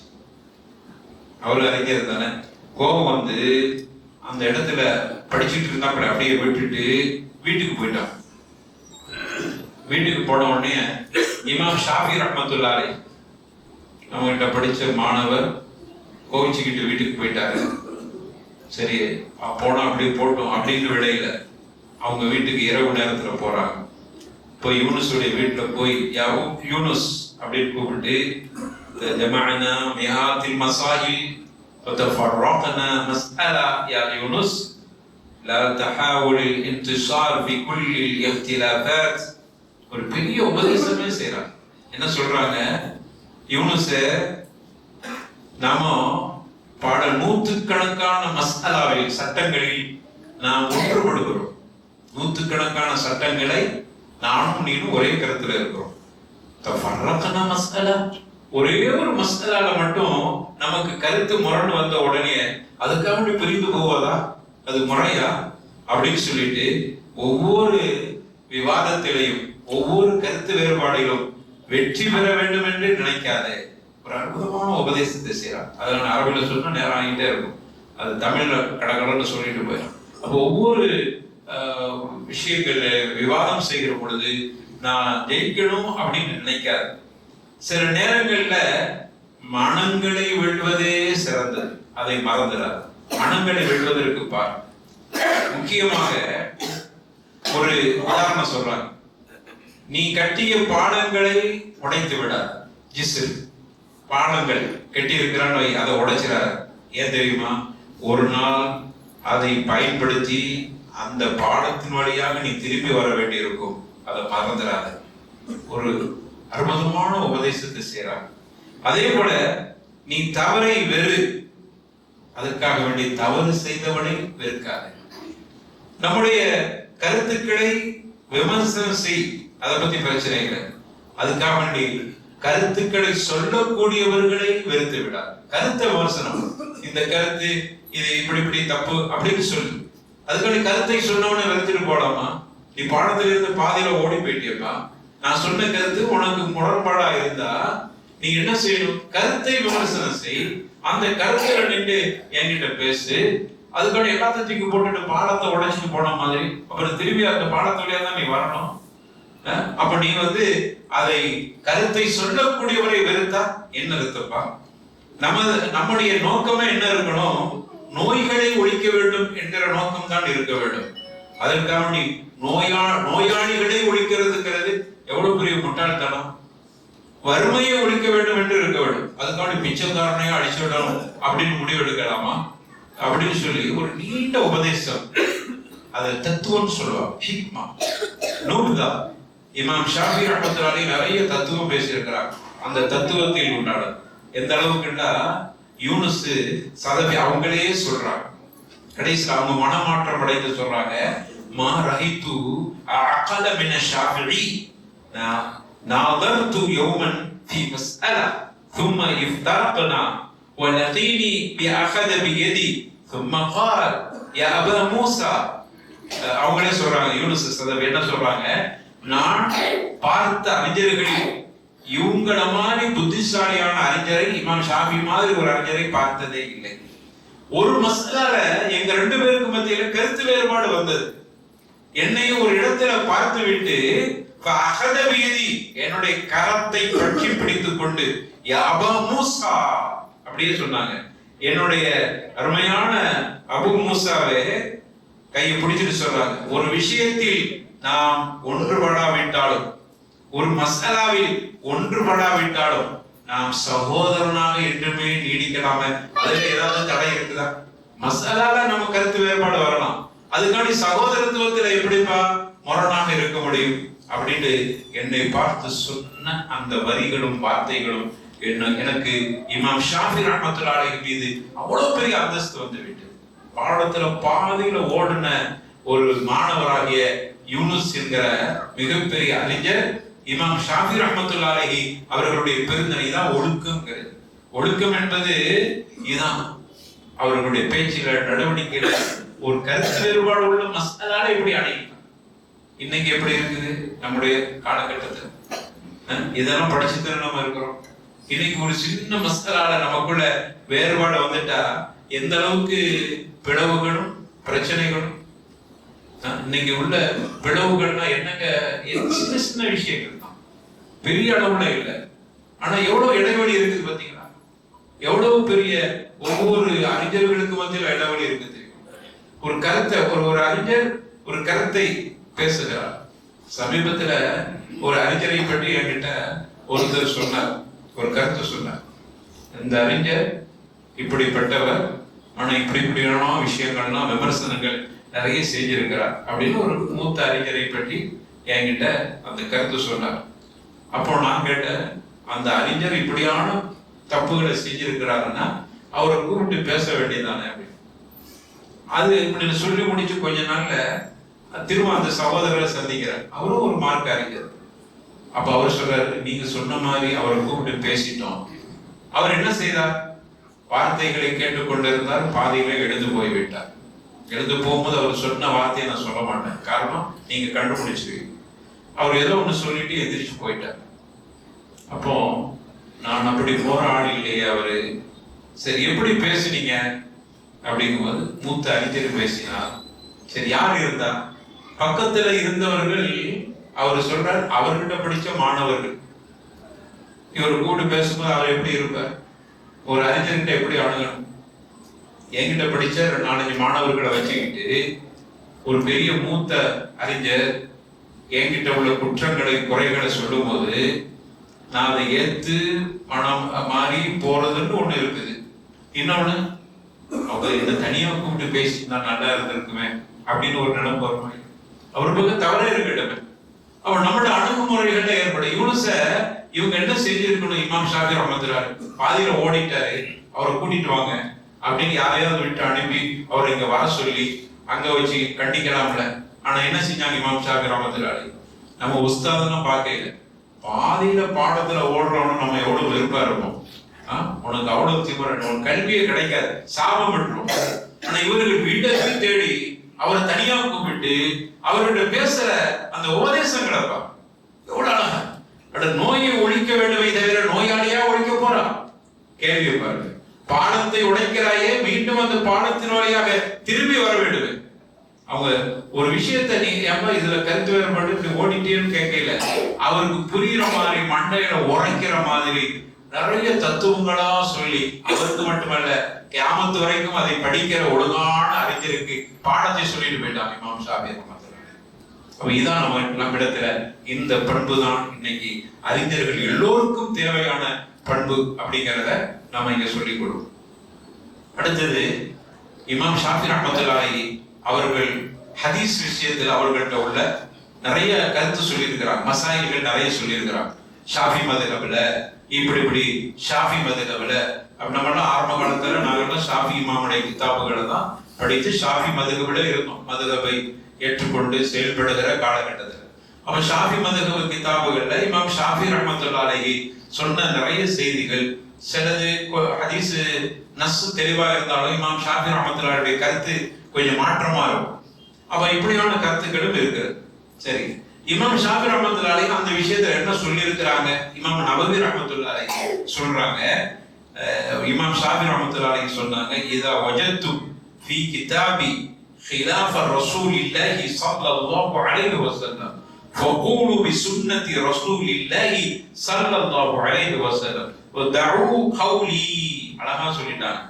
அவரு அறிஞர் தானே. கோபம் வந்து அந்த இடத்துல படிச்சுட்டு இருந்தா அப்படியே விட்டுட்டு வீட்டுக்கு போயிட்டான். வீட்டுக்கு போன உடனே இமாம் ஷாஃபி ரஹ்மத்துல்லாஹி அலைஹி நம்ம கிட்ட படிச்ச மாணவர் கோவிச்சுக்கிட்டு வீட்டுக்கு போயிட்டாரு. சரி போனா அப்படியே போட்டோம் அப்படின்னு விடையில அவங்க வீட்டுக்கு இரவு நேரத்துல போறாங்க. போய் யூனுஸுடைய வீட்டுல போய் யூனுஸ் அப்படின்னு கூப்பிட்டு ஜமஅனா மிஹாத்தில் மசாயில் وتفرقنا مسألة يا يونس لا تحاول الانتصار في كل الاختلافات. ஒரு பெரிய உபதேசமே செய்யறாங்க. என்ன சொல்றாங்க? யூனுஸ், நாம பல நூற்றுக்கணக்கான மஸ்அலாவில் சட்டங்களில் நாம் ஒன்றுபடுகிறோம். நூற்றுக்கணக்கான சட்டங்களை நானும் நீனும் ஒரே கருத்துல இருக்கிறோம். தஃபர்ரக்னா மஸ்அலா, ஒரே ஒரு மஸ்அலால மட்டும் நமக்கு கருத்து முரண் வந்த உடனே அதுக்காக பிரிந்து போவதா? அது முறையா? அப்படின்னு சொல்லிட்டு ஒவ்வொரு விவாதத்திலையும் ஒவ்வொரு கருத்து வேறுபாடிலும் வெற்றி பெற வேண்டும் என்று நினைக்காத ஒரு அற்புதமான உபதேசத்தை செய்யறான். அதை நான் அரபில சொன்னா நேரம் ஆகிட்டே இருக்கும். அது தமிழ்ல கடற்கடன்னு சொல்லிட்டு போயிடும். அப்போ ஒவ்வொரு விஷயங்கள்ல விவாதம் செய்கிற பொழுது நான் ஜெயிக்கணும் அப்படின்னு நினைக்காது. சில நேரங்கள்ல மனங்களை வெல்வதே சிறந்தது, அதை மறந்துடாது. மனங்களை வெல்வதற்கு பார். முக்கியமாக ஒரு உதாரணம் சொல்றாங்க. நீ கட்டிய பாடங்களை உடைத்து விடாது. ஜிஸ்ர் பாடங்கள் கட்டி இருக்கிறான்னு அதை உடைச்சிடாது. ஏன் தெரியுமா? ஒரு நாள் அதை பயன்படுத்தி அந்த பாடத்தின் வழியாக நீ திரும்பி வர வேண்டியிருக்கும். அதை மறந்துடாத. ஒரு அற்புதமான உபதேசத்தை செய்யறாங்க. அதே போல நீ தவறை வெறு, அதற்காக வேண்டி தவறு செய்தவனை வெறுக்காது. நம்முடைய கருத்துக்களை விமர்சனம் செய், அதை பத்தி பிரச்சனை இல்லை. அதுக்காக வேண்டி கருத்துக்களை சொல்லக்கூடியவர்களை வெறுத்து விடாது. கருத்தை விமர்சனம், இந்த கருத்து இது இப்படி இப்படி தப்பு அப்படின்னு சொல்லு. அதுக்காண்டி கருத்தை சொன்னவனை வெறுத்துட்டு போலாமா? நீ பாடத்துல இருந்து பாதியில ஓடி போயிட்டியப்பா, நான் சொன்ன கருத்து உனக்கு முரண்பாடா இருந்தா நீ என்ன செய்யணும்? கருத்தை விமர்சனம் செய். அந்த கருத்துல நின்று என்கிட்ட பேசு. அதுக்கான எல்லாத்தையும் தூக்கி போட்டுட்டு பாடத்தை உடைச்சிட்டு போன மாதிரி அப்புறம் திரும்பி அந்த பாடத்து வழியா தான் நீ வரணும். அப்ப நீ அதை கருத்தை சொல்லக்கூடியவரை வெறுத்தா என்ன அர்த்தப்பா? நம்முடைய நோக்கமே என்ன இருக்கணும்? நோய்களை ஒழிக்க வேண்டும் என்கிற நோக்கம் தான் இருக்க வேண்டும். அதற்காக நீ நோயாளிகளை ஒழிக்கிறதுங்கிறது எவ்வளவு பெரிய முட்டாள்தனம். வறுமையை ஒழிக்க வேண்டும் என்று இருக்க வேண்டும். அதுக்காக பிச்சைக்காரனையும் அடிச்சு விடணும் அப்படின்னு முடிவு எடுக்கலாமா? அப்படின்னு சொல்லி ஒரு நீண்ட உபதேசம், அது தத்துவம் சொல்லுவாங்க. ஹிக்மா நூல்தா. இமாம் ஷாஃபி ரஹ்மத்துல்லாஹி அலைஹி நிறைய தத்துவம் பேசியிருக்கிறார். அந்த தத்துவத்தில் உண்டான எந்த அளவுக்குன்னா யூனுஸ் சதவி அவங்களே சொல்றாங்க. கடைசியில் அவங்க மனமாற்றம் அடைந்து சொல்றாங்க, மா ரஹித்து அகல மின ஷாஃபிஈ நாதர்து யௌமன் ஃபீ மஸ்அலா ثم افترقنا ولقيني بأخذ بيدي ثم قال يا أبا موسى. அவங்களே சொல்றாங்க, யூனுஸ் சதவி என்ன சொல்றாங்க, நான் பார்த்த அறிஞர்களில் இவங்கள மாதிரி புத்திசாலியான அறிஞரை, இமாம் ஷாஃபி மாதிரி ஒரு அறிஞரை பார்த்ததே இல்லை. ஒரு மஸ்அலால எங்க ரெண்டு பேருக்கு மத்தியில கருத்து வேறுபாடு வந்தது. என்னையும் ஒரு இடத்துல பார்த்து விட்டு என்னுடைய கரத்தை பற்றி பிடித்துக் கொண்டு யா அபா மூசா அப்படியே சொன்னாங்க. என்னுடைய அருமையான அபு மூசாவே கையை பிடிச்சிட்டு சொல்றாங்க, ஒரு விஷயத்தில் நாம் ஒன்றுபடாவிட்டாலும், ஒரு மசாலாவில் ஒன்றுபடாவிட்டாலும் நாம் சகோதரனாக என்றுமே நீடிக்கலாம. அதுல ஏதாவது தடை இருக்குதா? மசாலால நம்ம கருத்து வேறுபாடு வரலாம், அதுக்காண்டி சகோதரத்துவத்துல எப்படிப்பா முரணாக இருக்க முடியும் அப்படின்னு என்னை பார்த்து சொன்ன அந்த வரிகளும் வார்த்தைகளும் எனக்கு இமாம் ஷாஃபி ரஹ்மத்துல்லாஹி அலைஹி மீது அவ்வளவு பெரிய அந்தஸ்து வந்து விட்டு பாடத்துல பாதியில ஓடுன ஒரு மாணவராகிய யூனுஸ் என்கிற மிகப்பெரிய அறிஞர் இமாம் ஷாஃபி ரஹ்மத்துல்லாஹி அலைஹி அவர்களுடைய பெருந்தனை தான் ஒழுக்கம்ங்கிறது. ஒழுக்கம் என்பது இதுதான். அவர்களுடைய பேச்சில நடவடிக்கையில ஒரு கருத்து வேறுபாடு உள்ள மசாலால எப்படி அடையும். இன்னைக்கு எப்படி இருக்குது? நம்முடைய காலகட்டத்தில். இதெல்லாம் படிச்சுதானே நம்ம இருக்கிறோம். இன்னைக்கு ஒரு சின்ன மஸ்கலால நமக்குள்ள வேறுபாடு வந்துட்டா எந்த அளவுக்கு பிளவுகளும் பிரச்சனைகளும். இன்னைக்கு உள்ள பிளவுகள்னா என்னங்க, சின்ன சின்ன விஷயங்கள் தான், பெரிய அளவுல இல்லை. ஆனா எவ்வளவு இடைவெளி இருக்குது பாத்தீங்களா? எவ்வளவு பெரிய ஒவ்வொரு அறிஞர்களுக்கு மத்தியில் இடைவெளி இருக்குது. ஒரு கருத்தை ஒரு அறிஞர் ஒரு கருத்தை பேசுகிறார். சமீபத்துல ஒரு அறிஞரை பற்றி என்கிட்ட ஒருத்தர் சொன்னார், ஒரு கருத்து சொன்னார். இந்த அறிஞர் இப்படிப்பட்டவர், ஆனா இப்படியான விஷயங்கள்லாம் விமர்சனங்கள் நிறைய செஞ்சிருக்கிறார் அப்படின்னு ஒரு மூத்த அறிஞரை பற்றி என்கிட்ட அந்த கருத்து சொன்னார். அப்போ நான் கேட்டேன், அந்த அறிஞர் இப்படியான தப்புகளை செஞ்சிருக்கிறாருன்னா அவரை கூப்பிட்டு பேச வேண்டியதானே அப்படின்னு. அது இப்படி சொல்லி முடிச்சு கொஞ்ச நாள்ல திரும்ப அந்த சகோதரரை சந்திக்கிறார். அவரும் ஒரு மார்க் அறிஞர். அப்ப அவர் சொல்றாரு, நீங்க சொன்ன மாதிரி அவரை கூப்பிட்டு பேசிட்டோம். அவர் என்ன செய்தார்? வார்த்தைகளை கேட்டுக்கொண்டிருந்தார், பாதியிலே எழுந்து போய்விட்டார். எழுந்து போகும்போது அவர் சொன்ன வார்த்தையை நான் சொல்ல மாட்டேன், காரணம் நீங்க கண்டுபிடிச்சிருவீங்க. அவர் ஏதோ ஒண்ணு சொல்லிட்டு எதிர்த்து போயிட்டார். அப்போ நான் அப்படி போற ஆள் இல்லையே அவரு. சரி, எப்படி பேசுனீங்க அப்படிங்கும்போது மூத்த அறிஞர் பேசினார். சரி, யார் இருந்தா? பக்கத்துல இருந்தவர்கள். அவர் சொல்றார், அவர்கிட்ட படிச்ச மாணவர்கள். இவர் கூட பேசும்போது அவர் எப்படி இருப்பார்? ஒரு அறிஞர்கிட்ட எப்படி அணுகணும்? என்கிட்ட படிச்ச 4-5 மாணவர்களை வச்சுக்கிட்டு ஒரு பெரிய மூத்த அறிஞர் என்கிட்ட உள்ள குற்றங்களை குறைகளை சொல்லும் போது நான் அதை ஏத்து மனம் மாறி போறதுன்னு ஒண்ணு இருக்குது. இன்னொன்னு, அவங்க என்ன தனியா கூப்பிட்டு பேசினா நல்லா இருந்திருக்குமே அப்படின்னு ஒரு நினைப்பு வருமா? அவர் பக்கம் தவறே இருக்கட்டும். அவர் நம்மளோட அணுகுமுறைகள்ல ஏற்படும். இவங்க என்ன செஞ்சிருக்கணும்? இமாம் ஷாஃபி ரஹ்மத்துல்லாஹி பாதியில ஓடிட்டாரு, அவரை கூட்டிட்டு வாங்க அப்படின்னு யாரையாவது விட்டு அனுப்பி அவரை இங்க வர சொல்லி அங்க வச்சு கண்டிக்கலாம்ல. ஆனா என்ன செஞ்சாங்க இமாம் ஷாஃபி ரஹ்மத்துல்லாஹி? நம்ம உஸ்தாதெல்லாம் பார்க்கல, பாதியில பாடத்துல ஓடுறவனும் நம்ம எவ்வளவு வெறுப்பா இருப்போம். உனக்கு அவ்வளவு திமிரன், உனக்கு கல்வியே கிடைக்காது, சாபம் விட்டுரும். ஆனா இவர்கள் வீட்டை தேடி அவரை தனியா கூப்பிட்டு அவர்கிட்ட பேசுற அந்த உபதேசங்களப்பா எவ்வளவு அழகா. நோயை ஒழிக்க வேண்டுமே தவிர நோயாளியா ஒழிக்க போறான்? கேள்வி பாருங்க. பாடத்தை உடைக்கிறாயே, மீண்டும் அந்த பாடத்தின் வழியாக திரும்பி வர வேண்டுமே. அவங்க ஒரு விஷயத்த நீ ஏமா இதுல கருத்து வேறுபாடு ஓடிட்டேன்னு கேட்கல, அவருக்கு புரியுற மாதிரி மண்டையில உரைக்கிற மாதிரி நிறைய தத்துவங்களா சொல்லி, அவருக்கு மட்டுமல்ல கியாமத்து வரைக்கும் அதை படிக்கிற ஒழுங்கான அறிஞருக்கு பாடத்தை சொல்லிட்டு போயிட்டாங்க இமாம் ஷாஃபி ரஹ்மத்துல்லாஹி. அப்ப இதான் நம்மிடத்துல இந்த பண்பு தான் இன்னைக்கு அறிஞர்கள் எல்லோருக்கும் தேவையான பண்பு அப்படிங்கிறத நம்ம இங்க சொல்லிக் கொடுவோம். அடுத்தது, இமாம் ஷாஃபி ரஹ்மத்துல்லாஹி அவர்கள் ஹதீஸ் விஷயத்தில் அவர்கள்ட்ட உள்ள நிறைய கருத்து சொல்லியிருக்கிறாங்க, மசாயில்கள் நிறைய சொல்லியிருக்கிறாங்க. ஷாஃபி மதுஹப்ல இப்படி ஷாஃபி மதுஹப்ல நம்மளாம் ஆரம்ப காலத்துல நாங்கள்லாம் ஷாஃபி இமாமுடைய கிதாபுகளை தான் படித்து ஷாஃபி மதுஹப்ல இருந்தோம், மதுஹபை ஏற்றுக்கொண்டு செயல்படுகிற காலகட்டத்தில். அப்ப ஷாஃபி மதுஹப் கிதாபுகள்ல இமாம் ஷாஃபி ரஹ்மத்துல்லாஹி சொன்ன நிறைய செய்திகள், சிலது ஹதீஸ் நஸ் தெளிவா இருந்தாலும் இமாம் ஷாஃபி ரஹ்மத்துல்லாஹியுடைய கருத்து கொஞ்சம் மாற்றமா இருக்கும். அப்ப இப்படியான கருத்துக்களும் இருக்கு. சரி, இமாம் ஷாஃபி ரஹ்மத்துல்லாஹி அந்த விஷயத்துல என்ன சொல்லி இருக்கிறாங்க? இமாம் நவவி ரஹ்மத்துல்லாஹி சொல்றாங்க, இமாம் ஷாஃபி ரஹ்மத்துல்லாஹி சொன்னாங்க, இதா வஜத்து ஃபீ கிதாபி خلاف رسول الله صلى الله عليه وسلم فقولوا بسنة رسول الله صلى الله عليه وسلم ودعوا قولي. அழகா சொல்லிட்டாங்க,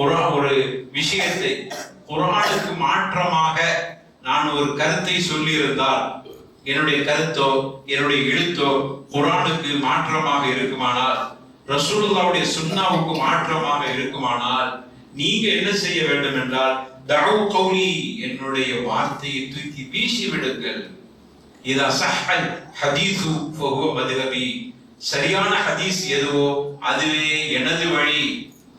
ஒரு விஷயத்தை குர்ஆனுக்கு மாற்றமாக நான் ஒரு கருத்தை சொல்லி இருந்தால், என்னுடைய கருத்தோ என்னுடைய எழுத்தோ குர்ஆனுக்கு மாற்றமாக இருக்குமானால், ரசூலுல்லாஹ்வுடைய சுன்னாவுக்கு மாற்றமாக இருக்குமானால், நீங்க என்ன செய்ய வேண்டும் என்றால் தஅவு கௌலி, என்னுடைய வார்த்தையை தூக்கி வீசி விடுங்கள். இதா ஸஹல் ஹதீஸு ஃபஹுவ மத்ஹபி, சரியான ஹதீஸ் எதுவோ அதுவே எனது வழி.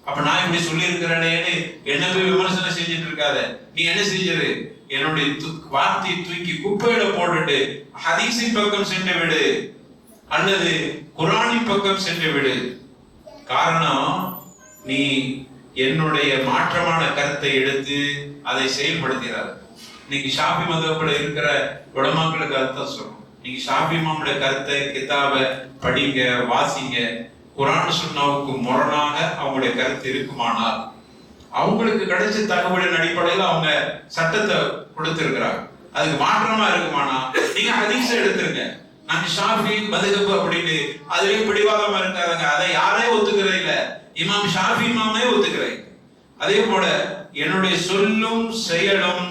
அப்ப நான் இப்படி சொல்லி இருக்கிறேனேன்னு என்ன போய் விமர்சனம் செஞ்சுட்டு இருக்காத. நீ என்ன செஞ்சிரு, என்னுடைய வார்த்தையை தூக்கி குப்பையில போட்டுட்டு ஹதீஸின் பக்கம் சென்று விடு, அல்லது குர்ஆனின் பக்கம் சென்று விடு. காரணம், நீ என்னுடைய மாற்றமான கருத்தை எடுத்து அதை செயல்படுத்துகிறார். இன்னைக்கு ஷாஃபி மதுஹப்ல இருக்கிற உலமாக்களுக்கு அர்த்தம் சொல்றோம். நீங்க ஷாஃபி இமாமுடைய கருத்தை கிதாபை படிங்க, வாசிங்க. குர்ஆன் சுன்னாவுக்கு முரணாக அவங்களுடைய கருத்து இருக்குமானால் அவங்களுக்கு கிடைச்ச தகவலின் அடிப்படையில் அவங்க சட்டத்தை கொடுத்திருக்கிறாங்க. அதுக்கு மாற்றமா இருக்குமானா நீங்க ஹதீஸை எடுத்துருங்க. நாங்க ஷாஃபி மதுஹப் அப்படின்னு அதுலயே பிடிவாதமா இருக்காங்க. அதை யாரே ஒத்துக்கிறே இல்ல, இமாம் ஷாஃபி இமாமே ஒத்துக்கிறேன். அதே போல என்னுடைய சொல்லும் செயலும்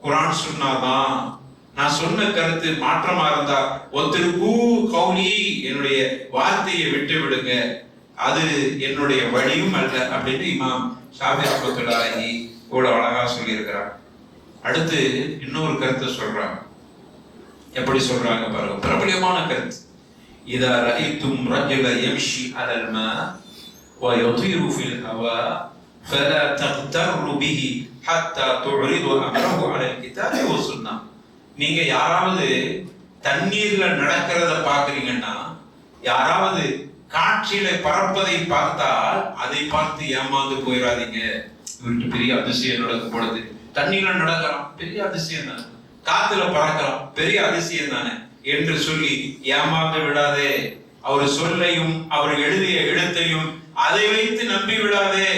குர்ஆன் சுன்னா தான். நான் சொன்ன கருத்து மாற்றமா இருந்தா ஒத்துருக்கு கௌலி, என்னுடைய வார்த்தையை விட்டு விடுங்க, அது என்னுடைய வழியும் அல்ல அப்படின்னு இமாம் ஷாஃபி ரஹ்மத்துல்லாஹி அலைஹி இவ்வளவு அழகா சொல்லி இருக்கிறார். அடுத்து இன்னொரு கருத்தை சொல்றாங்க. எப்படி சொல்றாங்க பாருங்க, பிரபலமான கருத்து. இதா ரஅய்தும் ரஜுல யம்ஷி அலல் மா வ யطير ஃபில் ஹவா ஃபலா தக்தரு பிஹி ஹத்தா துரிது அம்ரஹு அலல் கிதாபி வ சுன்னah. நீங்க யாராவது தண்ணீர்ல நடக்கிறத பாக்குறீங்கன்னா, யாராவது காட்சியில பறப்பதை பார்த்தால் அதை பார்த்து ஏமாந்து போயிடாதீங்க. இவருக்கு பெரிய அதிசயம் நடக்கும் பொழுது தண்ணீர்ல நடக்கலாம், பெரிய அதிசயம் தானே. காத்துல பறக்கலாம், பெரிய அதிசயம் தானே என்று சொல்லி ஏமாந்து விடாதே. அவர் சொல்லையும் அவர் எழுதிய எழுத்தையும் அதை வைத்து நம்பி விடாதே.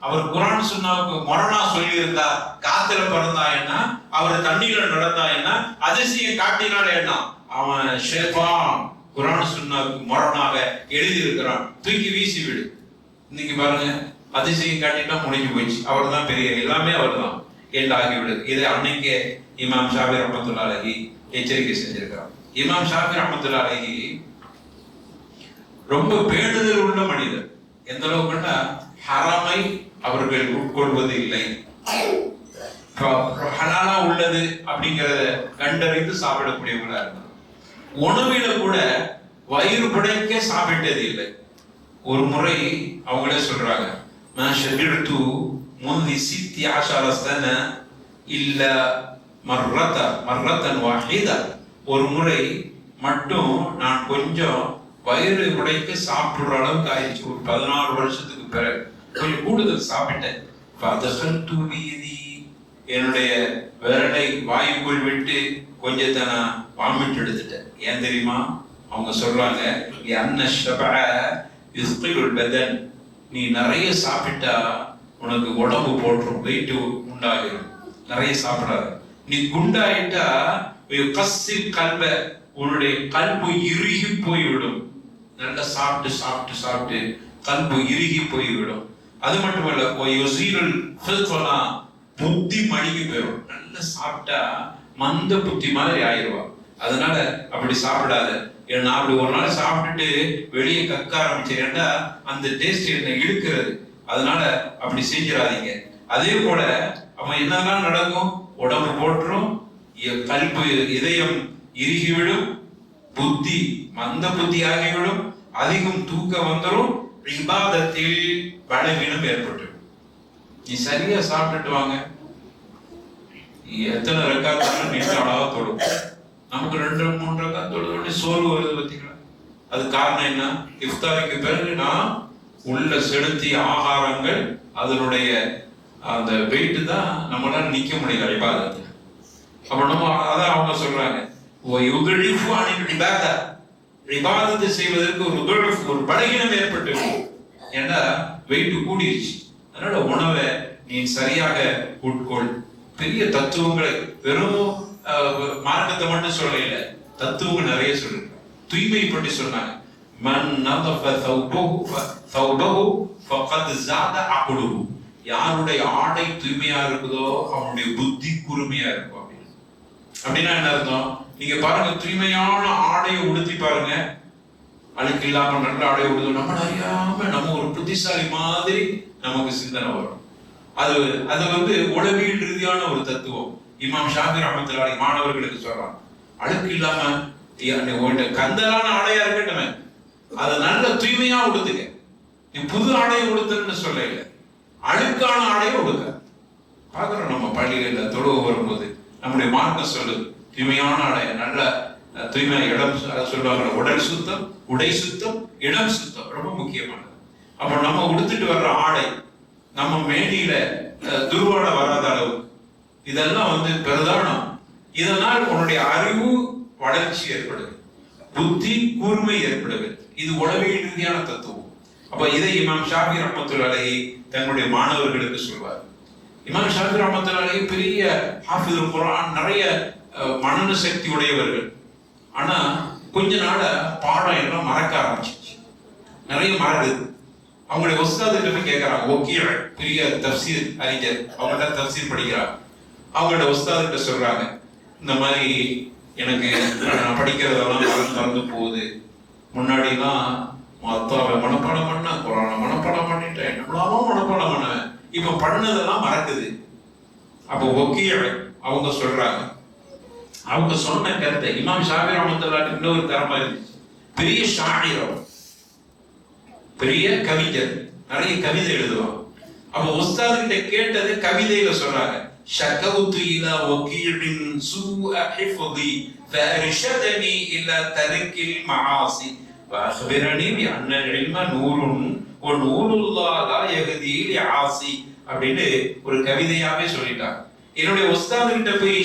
அவர் குர்ஆன் சுன்னாவுக்கு முரணா சொல்லி இருந்தா, காத்துல பறந்தா என்ன, அவர் தண்ணீர்ல நடந்தா என்ன, அதிசயம் காட்டினால என்ன, அவன் ஷைத்தான் குர்ஆன் சுன்னாவுக்கு முரணாக எழுதி இருக்கிறான், தூக்கி வீசி விடு. இன்னைக்கு பாருங்க, அதிசயம் காட்டினா முடிஞ்சு போயிடுச்சு, அவர் தான் பெரிய, எல்லாமே அவர் தான் என்று ஆகிவிடுது. இதை அன்னைக்கே இமாம் ஷாஃபி ரஹ்மத்துல்லாஹி அலைஹி எச்சரிக்கை செஞ்சிருக்கிறார். இமாம் ஷாஃபி ரஹ்மத்துல்லாஹி அலைஹி ரொம்ப பேணுதல் உள்ள மனிதர். எந்த அளவுக்குன்னா ஹராமை அவர்கள் உட்கொள்வது இல்லை, ஹலாலா உள்ளது அப்படிங்கிறத கண்டறிந்து சாப்பிடக்கூடியவங்களா இருந்தார். உணவில கூட வயிறு புடைக்க சாப்பிட்டது இல்லை. ஒரு முறை அவங்களே சொல்றாங்க, நான் ஷபிர்து முந்தி சித்தி ஆஷர சன இல்ல மர்ரத்தன் வாஹிதா. ஒரு முறை மட்டும் நான் கொஞ்சம் வயிறு உடைக்க சாப்பிடுற அளவுக்கு ஆயிடுச்சு. ஒரு 14 வருஷத்துக்கு பிறகு கொஞ்சம் கூடுதல் சாப்பிட்டேன். என்னுடைய விரலை வாயுக்குள் விட்டு கொஞ்சத்தை நான் வாமிட் எடுத்துட்டேன். ஏன் தெரியுமா? அவங்க சொல்றாங்க, நீ நிறைய சாப்பிட்டா உனக்கு உடம்பு போட்டுரும், வெயிட் உண்டாகிடும். நிறைய சாப்பிடாத. நீ குண்டாயிட்டா கல்ப, உன்னுடைய கல்பு இறுகி போய்விடும். நல்லா சாப்பிட்டு சாப்பிட்டு சாப்பிட்டு கல்பு இறுகி போய்விடும். அது மட்டுமல்ல, புத்தி மணிக்கு போயிடும். நல்லா சாப்பிட்டா மந்த புத்தி மாதிரி ஆயிடுவா. அதனால அப்படி சாப்பிடாத. நான் அப்படி ஒரு நாள் சாப்பிட்டுட்டு வெளியே கக்க ஆரம்பிச்சேன்டா அந்த டேஸ்ட் என்ன இழுக்கிறது. அதனால அப்படி செஞ்சிடாதீங்க. அதே போல அவன் என்னதான் நடக்கும், உடம்பு போட்டுரும், கல்பு இதயம் இறுகிவிடும், புத்தி மந்த புத்தி ஆகிவிடும், அதிகம் தூக்கம் வந்துடும், இபாதத்தில் பலவீனம் ஏற்பட்டு. நீ சரியா சாப்பிட்டுட்டு வாங்க, எத்தனை ரெக்கார்ட் நீங்க அழகா தொடும். நமக்கு 2-3 ரெக்கார்ட் தொடுவோட சோர்வு வருது பார்த்தீங்களா? அது காரணம் என்ன? இஃப்தாருக்கு பிறகு நான் உள்ள செலுத்திய ஆகாரங்கள் அதனுடைய அந்த வெயிட் தான் நம்மளால நிக்க முடியல இபாதத்துல. அப்ப நம்ம அதான் அவங்க சொல்றாங்க, இபாதத்தை செய்வதற்கு ஒரு பலகீனம் ஏற்பட்டு, ஏன்னா வெயிட் கூடிருச்சு. அதனால உணவை நீ சரியாக உட்கொள். பெரிய தத்துவங்களை, வெறும் மார்க்கத்தை மட்டும் சொல்லல, தத்துவங்கள் நிறைய சொல்லுங்க. தூய்மை பற்றி சொன்னாங்க. மன் நதஃப தௌபஹு ஃபகத் ஸாத அக்லுஹு. யாருடைய ஆடை தூய்மையா இருக்குதோ அவனுடைய புத்தி கூர்மையா இருக்கும். அப்படின்னா என்ன அர்த்தம்? நீங்க பாருங்க, தூய்மையான ஆடையை உடுத்தி பாருங்க, அழுக்கு இல்லாம நல்ல ஆடையை உடுத்தோம், நம்ம அறியாம நம்ம ஒரு புத்திசாலி மாதிரி நமக்கு சிந்தனை வரும். அது உளவியல் ரீதியான ஒரு தத்துவம். இமாம் ஷாஃபி ரஹ்மத்துல்லாஹி அலைஹி மாணவர்களுக்கு சொல்றாங்க, அழுக்கு இல்லாம கந்தலான ஆடையா இருக்கட்டும், அதை நல்ல தூய்மையா உடுத்துங்க. நீ புது ஆடையை உடுத்துன்னு சொல்ல, அழுக்கான ஆடையை உடுக்க பாக்குறோம். நம்ம பள்ளிகள்ல தொழுவ வரும்போது நம்முடைய மார்க்கம் சொல்லுது, தூய்மையான ஆடை, நல்ல தூய்மை இடம் சொல்லுவாங்க. உடல் சுத்தம், உடை சுத்தம், இடம் சுத்தம் ரொம்ப முக்கியமானது. அப்ப நம்ம உடுத்துட்டு வர்ற ஆடை நம்ம மேனியில துர்வாடை வராத அளவு இதெல்லாம் பிரதானம். இதனால் உன்னுடைய அறிவு வளர்ச்சி ஏற்படுது, புத்தி கூர்மை ஏற்படுது. இது உளவியல் ரீதியான தத்துவம். அப்ப இதை இமாம் ஷாஃபி ரஹ்மத்துல்லாஹி அலைஹி தன்னுடைய மாணவர்களுக்கு சொல்வார். இமாம் ஷாஃபி ரஹ்மத்துல்லாஹி அலைஹி பெரிய ஹாஃபிதுல் குர்ஆன், நிறைய மனன சக்தி உடையவர்கள். ஆனா கொஞ்ச நாள பாடம் எல்லாம் மறக்க ஆரம்பிச்சிச்சு, நிறைய மறக்குது. அவங்களுடைய உஸ்தாதுகிட்ட போய் கேட்கறாங்க. வக்கீல் பெரிய தஃப்சீர் அறிஞர், அவங்கள்ட்ட தஃப்சீர் படிக்கிறாங்க. அவங்களோட உஸ்தாதுகிட்ட சொல்றாங்க, இந்த மாதிரி எனக்கு நான் படிக்கிறதெல்லாம் மறந்து போகுது. முன்னாடிலாம் மொத்தாவை மனப்பாடம் பண்ண, குரானை மனப்பாடம் பண்ணிட்டேன், என்னெல்லாமோ மனப்பாடம் பண்ணுவேன், இப்ப பண்ணதெல்லாம் மறக்குது. அப்போ வக்கீல் அவங்க சொல்றாங்க, அவங்க சொன்ன கருத்தை இமாம் ஷாஃபி ரஹ்மத்துல்லாஹி இன்னொரு தரமா இருந்துச்சு. பெரிய ஷாயிர், பெரிய கவிஞர், நிறைய கவிதை எழுதுவாங்க. அப்ப உஸ்தாது கிட்ட கேட்டது கவிதையில சொல்றாங்க. ஷகவுது இலா வகீஇன் சூஅ ஹிஃதி ஃபஅர்ஷதனி இலா தர்கில் மஆசி வஅக்பிரனி பிஅன்ன இல்ம நூருன் வ நூருல்லாஹ் லா யஹ்தி லிஆசி அப்படின்னு ஒரு கவிதையாவே சொல்லிட்டாங்க. என்னுடைய உஸ்தாது கிட்ட போய்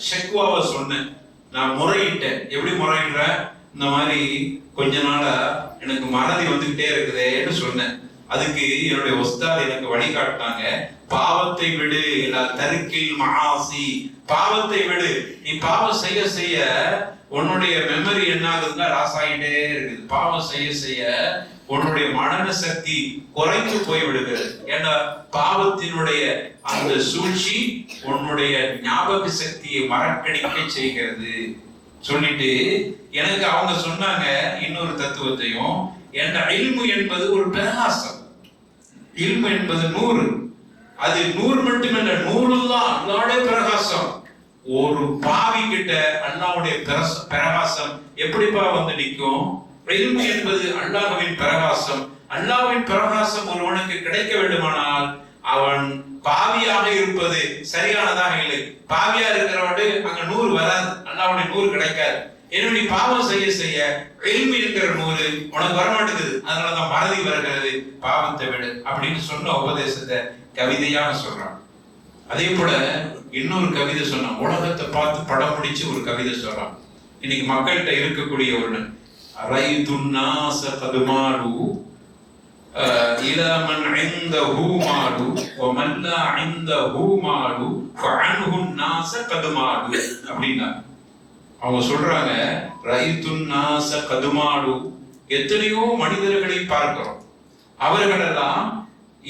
ஷக்வாவை சொன்னேன், நான் முறையிட்டேன். எப்படி முறையிடுறேன்? இந்த மாதிரி கொஞ்ச நாளா எனக்கு மறதி வந்துகிட்டே இருக்குதேன்னு சொன்னேன். அதுக்கு என்னுடைய உஸ்தாத் எனக்கு வழிகாட்டினாங்க, பாவத்தை விடு, தர்கில் மஆசி, பாவத்தை விடு. நீ பாவம் செய்ய செய்ய உன்னுடைய மெமரி என்ன ஆகுதுன்னா ராசாயிட்டே இருக்குது. பாவம் செய்ய செய்ய உன்னுடைய மனன சக்தி குறைந்து போய் விடுகிறது. ஏன்னா பாவத்தினுடைய அந்த சூழ்ச்சி உன்னுடைய ஞாபக சக்தியை மறக்கடிக்க செய்கிறது சொல்லிட்டு எனக்கு அவங்க சொன்னாங்க இன்னொரு தத்துவத்தையும். என்ற இல்மு என்பது ஒரு பிரகாசம், இல்மு என்பது நூறு. அது நூறு மட்டுமல்ல, நூறுதான் அல்லாஹ்வுடைய பிரகாசம். ஒரு பாவி கிட்ட அல்லாஹ்வுடைய பிரகாசம் எப்படிப்பா வந்து நிற்கும்? இல்மு என்பது அல்லாஹ்வின் பிரகாசம். அல்லாஹ்வின் பிரகாசம் ஒருவனுக்கு கிடைக்க வேண்டுமானால் அவன் பாவியாக இருப்பது சரியானதாக இல்லை. பாவியா இருக்கிறவன் அங்க நூறு வராது, அல்லாஹ்வுடைய நூறு கிடைக்காது. என்னுடைய பாவம் செய்ய செய்ய இல்மு என்கிற நூறு உனக்கு வரமாட்டேங்குது, அதனாலதான் மறதி வருகிறது, பாவத்தை விடு அப்படின்னு சொன்ன உபதேசத்தை கவிதையாக சொல்றான். அதே போல இன்னொரு கவிதை சொன்னான், உலகத்தை பார்த்து படம் பிடிச்சு ஒரு கவிதை சொல்றான். இன்னைக்கு மக்கள்கிட்ட இருக்கக்கூடிய ஒரு ரைதுன்னாஸ கதுமாலு இலா மன் இந்தஹு மாலு வ மன் லா இந்தஹு மாலு ஃபஅன்ஹு நாஸ கதுமாலு அப்படினா அவங்க சொல்றாங்க. ரைதுன்னாஸ கதுமாலு, எத்தனையோ மனிதர்களை பார்க்கிறோம், அவர்களெல்லாம்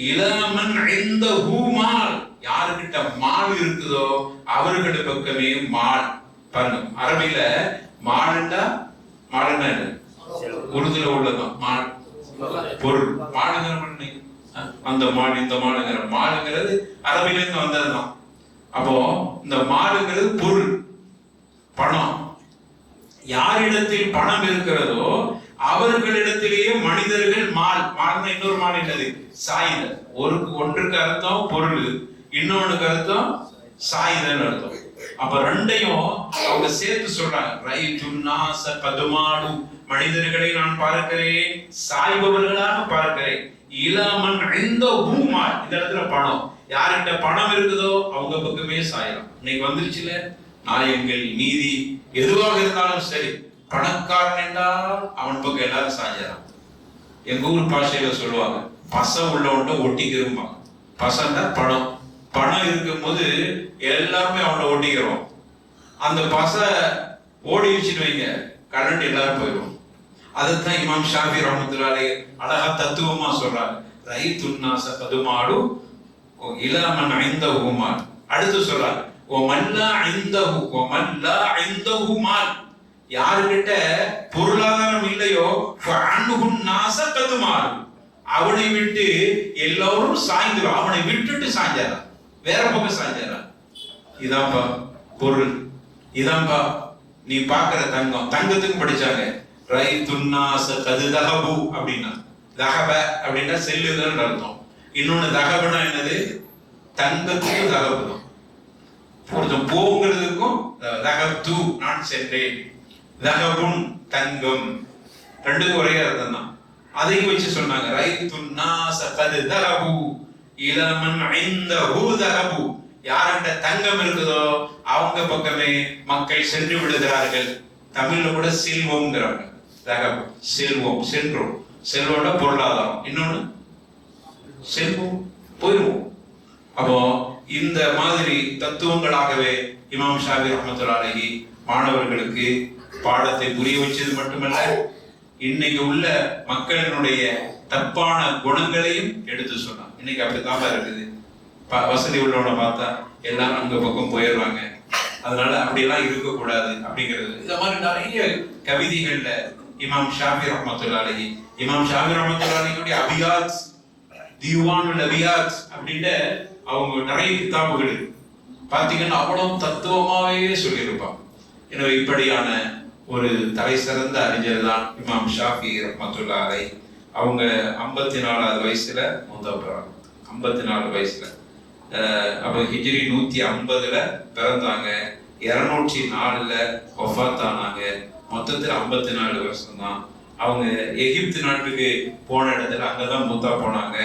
இலா மன் இந்தஹு மால், யாருக்கிட்ட மால் இருக்குதோ அவர்கள் பக்கமே மால். பாருங்க, அரபில மால்னா மால்னா என்ன? உருதுல உள்ளதான் மால் பொருள். மாலுங்கிற அந்த மால், இந்த மாலுங்கிற மாலுங்கிறது அரபில இருந்து வந்ததுதான். அப்போ இந்த மாலுங்கிறது பொருள், பணம். யாரிடத்தில் பணம் இருக்கிறதோ அவர்களிடத்திலேயே மனிதர்கள் மால். மால்னா இன்னொரு மால் என்னது? சாயுத. ஒன்றுக்கு அர்த்தம் பொருள், இன்னொன்னுக்கு அர்த்தம் சாயுதன்னு அர்த்தம். அப்ப ரெண்டையும் அவங்க சேர்த்து சொல்றாங்க. ரைதுன்னாஸ கதுமாலு, மனிதர்களை நான் பார்க்கிறேன், சாய்பவர்களாக பார்க்கிறேன். இலா மன் இந்தஹு மால், இந்த இடத்துல பணம். யார்கிட்ட பணம் இருக்குதோ அவங்க பக்கமே சாயலாம். இன்னைக்கு வந்துருச்சுல நியாயங்கள், நீதி எதுவாக இருந்தாலும் சரி, பணக்காரன் என்றால் அவன் பக்கம் எல்லாரும் சாஞ்சிடறான். எங்க ஊர் பாஷையில சொல்லுவாங்க, பச உள்ளவன்ட்ட ஒட்டிக்கிறோம்பாங்க. பசன்னா பணம். பணம் இருக்கும் போது எல்லாருமே அவனை ஒட்டிக்கிறோம். அந்த பச ஓடிச்சுன்னு வைங்க, கரண்ட் எல்லாரும் போயிடும். அதுதான் இமாம் ஷாஃபி ரஹ்மத்துல்லாஹி அழகா தத்துவமா சொல்றாங்க. ரைதுன்னாஸ கதுமாலு இலா மன் இந்தஹு மால். அடுத்து சொல்றாங்க வ மன் லா இந்தஹு வ மன் லா இந்தஹு மால், யார்கிட்ட பொருளாதாரம் இல்லையோ ஃபஅன்ஹு நாஸ கதுமாலு, அவனை விட்டு எல்லாரும் சாய்ந்துரும். அவனை விட்டுட்டு சாஞ்சாரான், வேற பக்கம் சாஞ்சாரான். இதான்பா பொருள், இதான்பா நீ பாக்குற தங்கம். தங்கத்துக்கு படிச்சாங்க ரைதுன்னாஸ கது தஹபு அப்படின்னா. தஹப அப்படின்னா செல்லுதல் அர்த்தம். இன்னொன்னு தஹபுனா என்னது? தங்கத்துக்கு தஹபு தான். ஒருத்தன் போங்கிறதுக்கும் தஹப்து நான் சென்றேன், தஹபுன் தங்கம், ரெண்டுக்கும் ஒரே அர்த்தம் தான். அதையும் வச்சு சொன்னாங்க ரைதுன்னாஸ கது தஹபு இலா மன் இந்தஹு தஹபு, யார்கிட்ட தங்கம் இருக்குதோ அவங்க பக்கமே மக்கள் சென்று விடுகிறார்கள். தமிழ்ல கூட செல்வம்ங்கிறாங்க. செல்வம், சென்றோம். செல்வம்னா பொருளாதாரம், இன்னொன்னு செல்வம் போயிடுவோம். அப்போ இந்த மாதிரி தத்துவங்களாகவே இமாம் ஷாஃபி ரஹ்மத்துல்லாஹி அலைஹி மாணவர்களுக்கு பாடத்தை புரிய வச்சது மட்டுமல்ல, இன்னைக்கு உள்ள மக்களினுடைய தப்பான குணங்களையும் எடுத்து சொன்னான். இன்னைக்கு அப்படித்தான் இருக்குது. வசதி உள்ளவனை பார்த்தா எல்லாம் அங்க பக்கம் போயிடுவாங்க, அதனால அப்படியெல்லாம் இருக்கக்கூடாது அப்படிங்கிறது. இந்த மாதிரி நிறைய கவிதைகள்ல இமாம் ஷாஃபி ரஹ்மத்துல்லாஹி அலைஹி, இமாம் ஷாஃபி ரஹ்மத்துல்லாஹி அலைஹியுடைய அபியாத், திவானுல் அபியாத் அப்படின்ட்டு அவங்க நிறைய கிதாபுகள் பார்த்தீங்கன்னா அவ்வளவு தத்துவமாவே சொல்லியிருப்பாங்க. எனவே இப்படியான ஒரு தலை சிறந்த அறிஞர் தான் இமாம் ஷாஃபி ரஹ்மத்துல்லாஹி அலைஹி. அவங்க 54வது வயசுல மூத்தவராங்க. 54 வயசுல. அப்போ ஹிஜ்ரி 150ல பிறந்தாங்க, 204ல வஃபாத் ஆனாங்க. மொத்தத்தில் 54 வருஷம் தான். அவங்க எகிப்து நாட்டுக்கு போன இடத்துல அங்கதான் மூத்தா போனாங்க.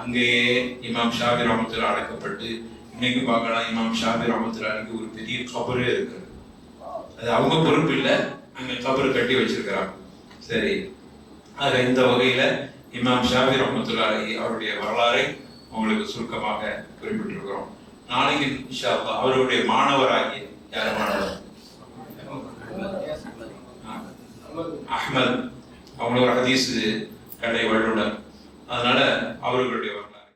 அங்கேயே இமாம் ஷாஃபி ரஹ்மத்துல்லாஹி அடக்கப்பட்டு இன்னைக்கு பார்க்கலாம் இமாம் ஷாஃபி ரஹ்மத்துல்லாஹிக்கு ஒரு பெரிய கபரே இருக்கு. அது அவங்க பொறுப்பு இல்லை, அங்க கபரு கட்டி வச்சிருக்கிறாங்க. சரி, ஆக இந்த வகையில இமாம் ஷாஃபி ரஹ்மத்துல்லாஹி அலைஹி அவருடைய வரலாறை உங்களுக்கு சுருக்கமாக குறிப்பிட்டிருக்கிறோம். நாளைக்கு இன்ஷா அல்லாஹ் அவருடைய மாணவராகிய யார் மாணவர்? அஹ்மத். அவங்க ஒரு ஹதீஸ் கடை வல்லுனர், அதனால அவர்களுடைய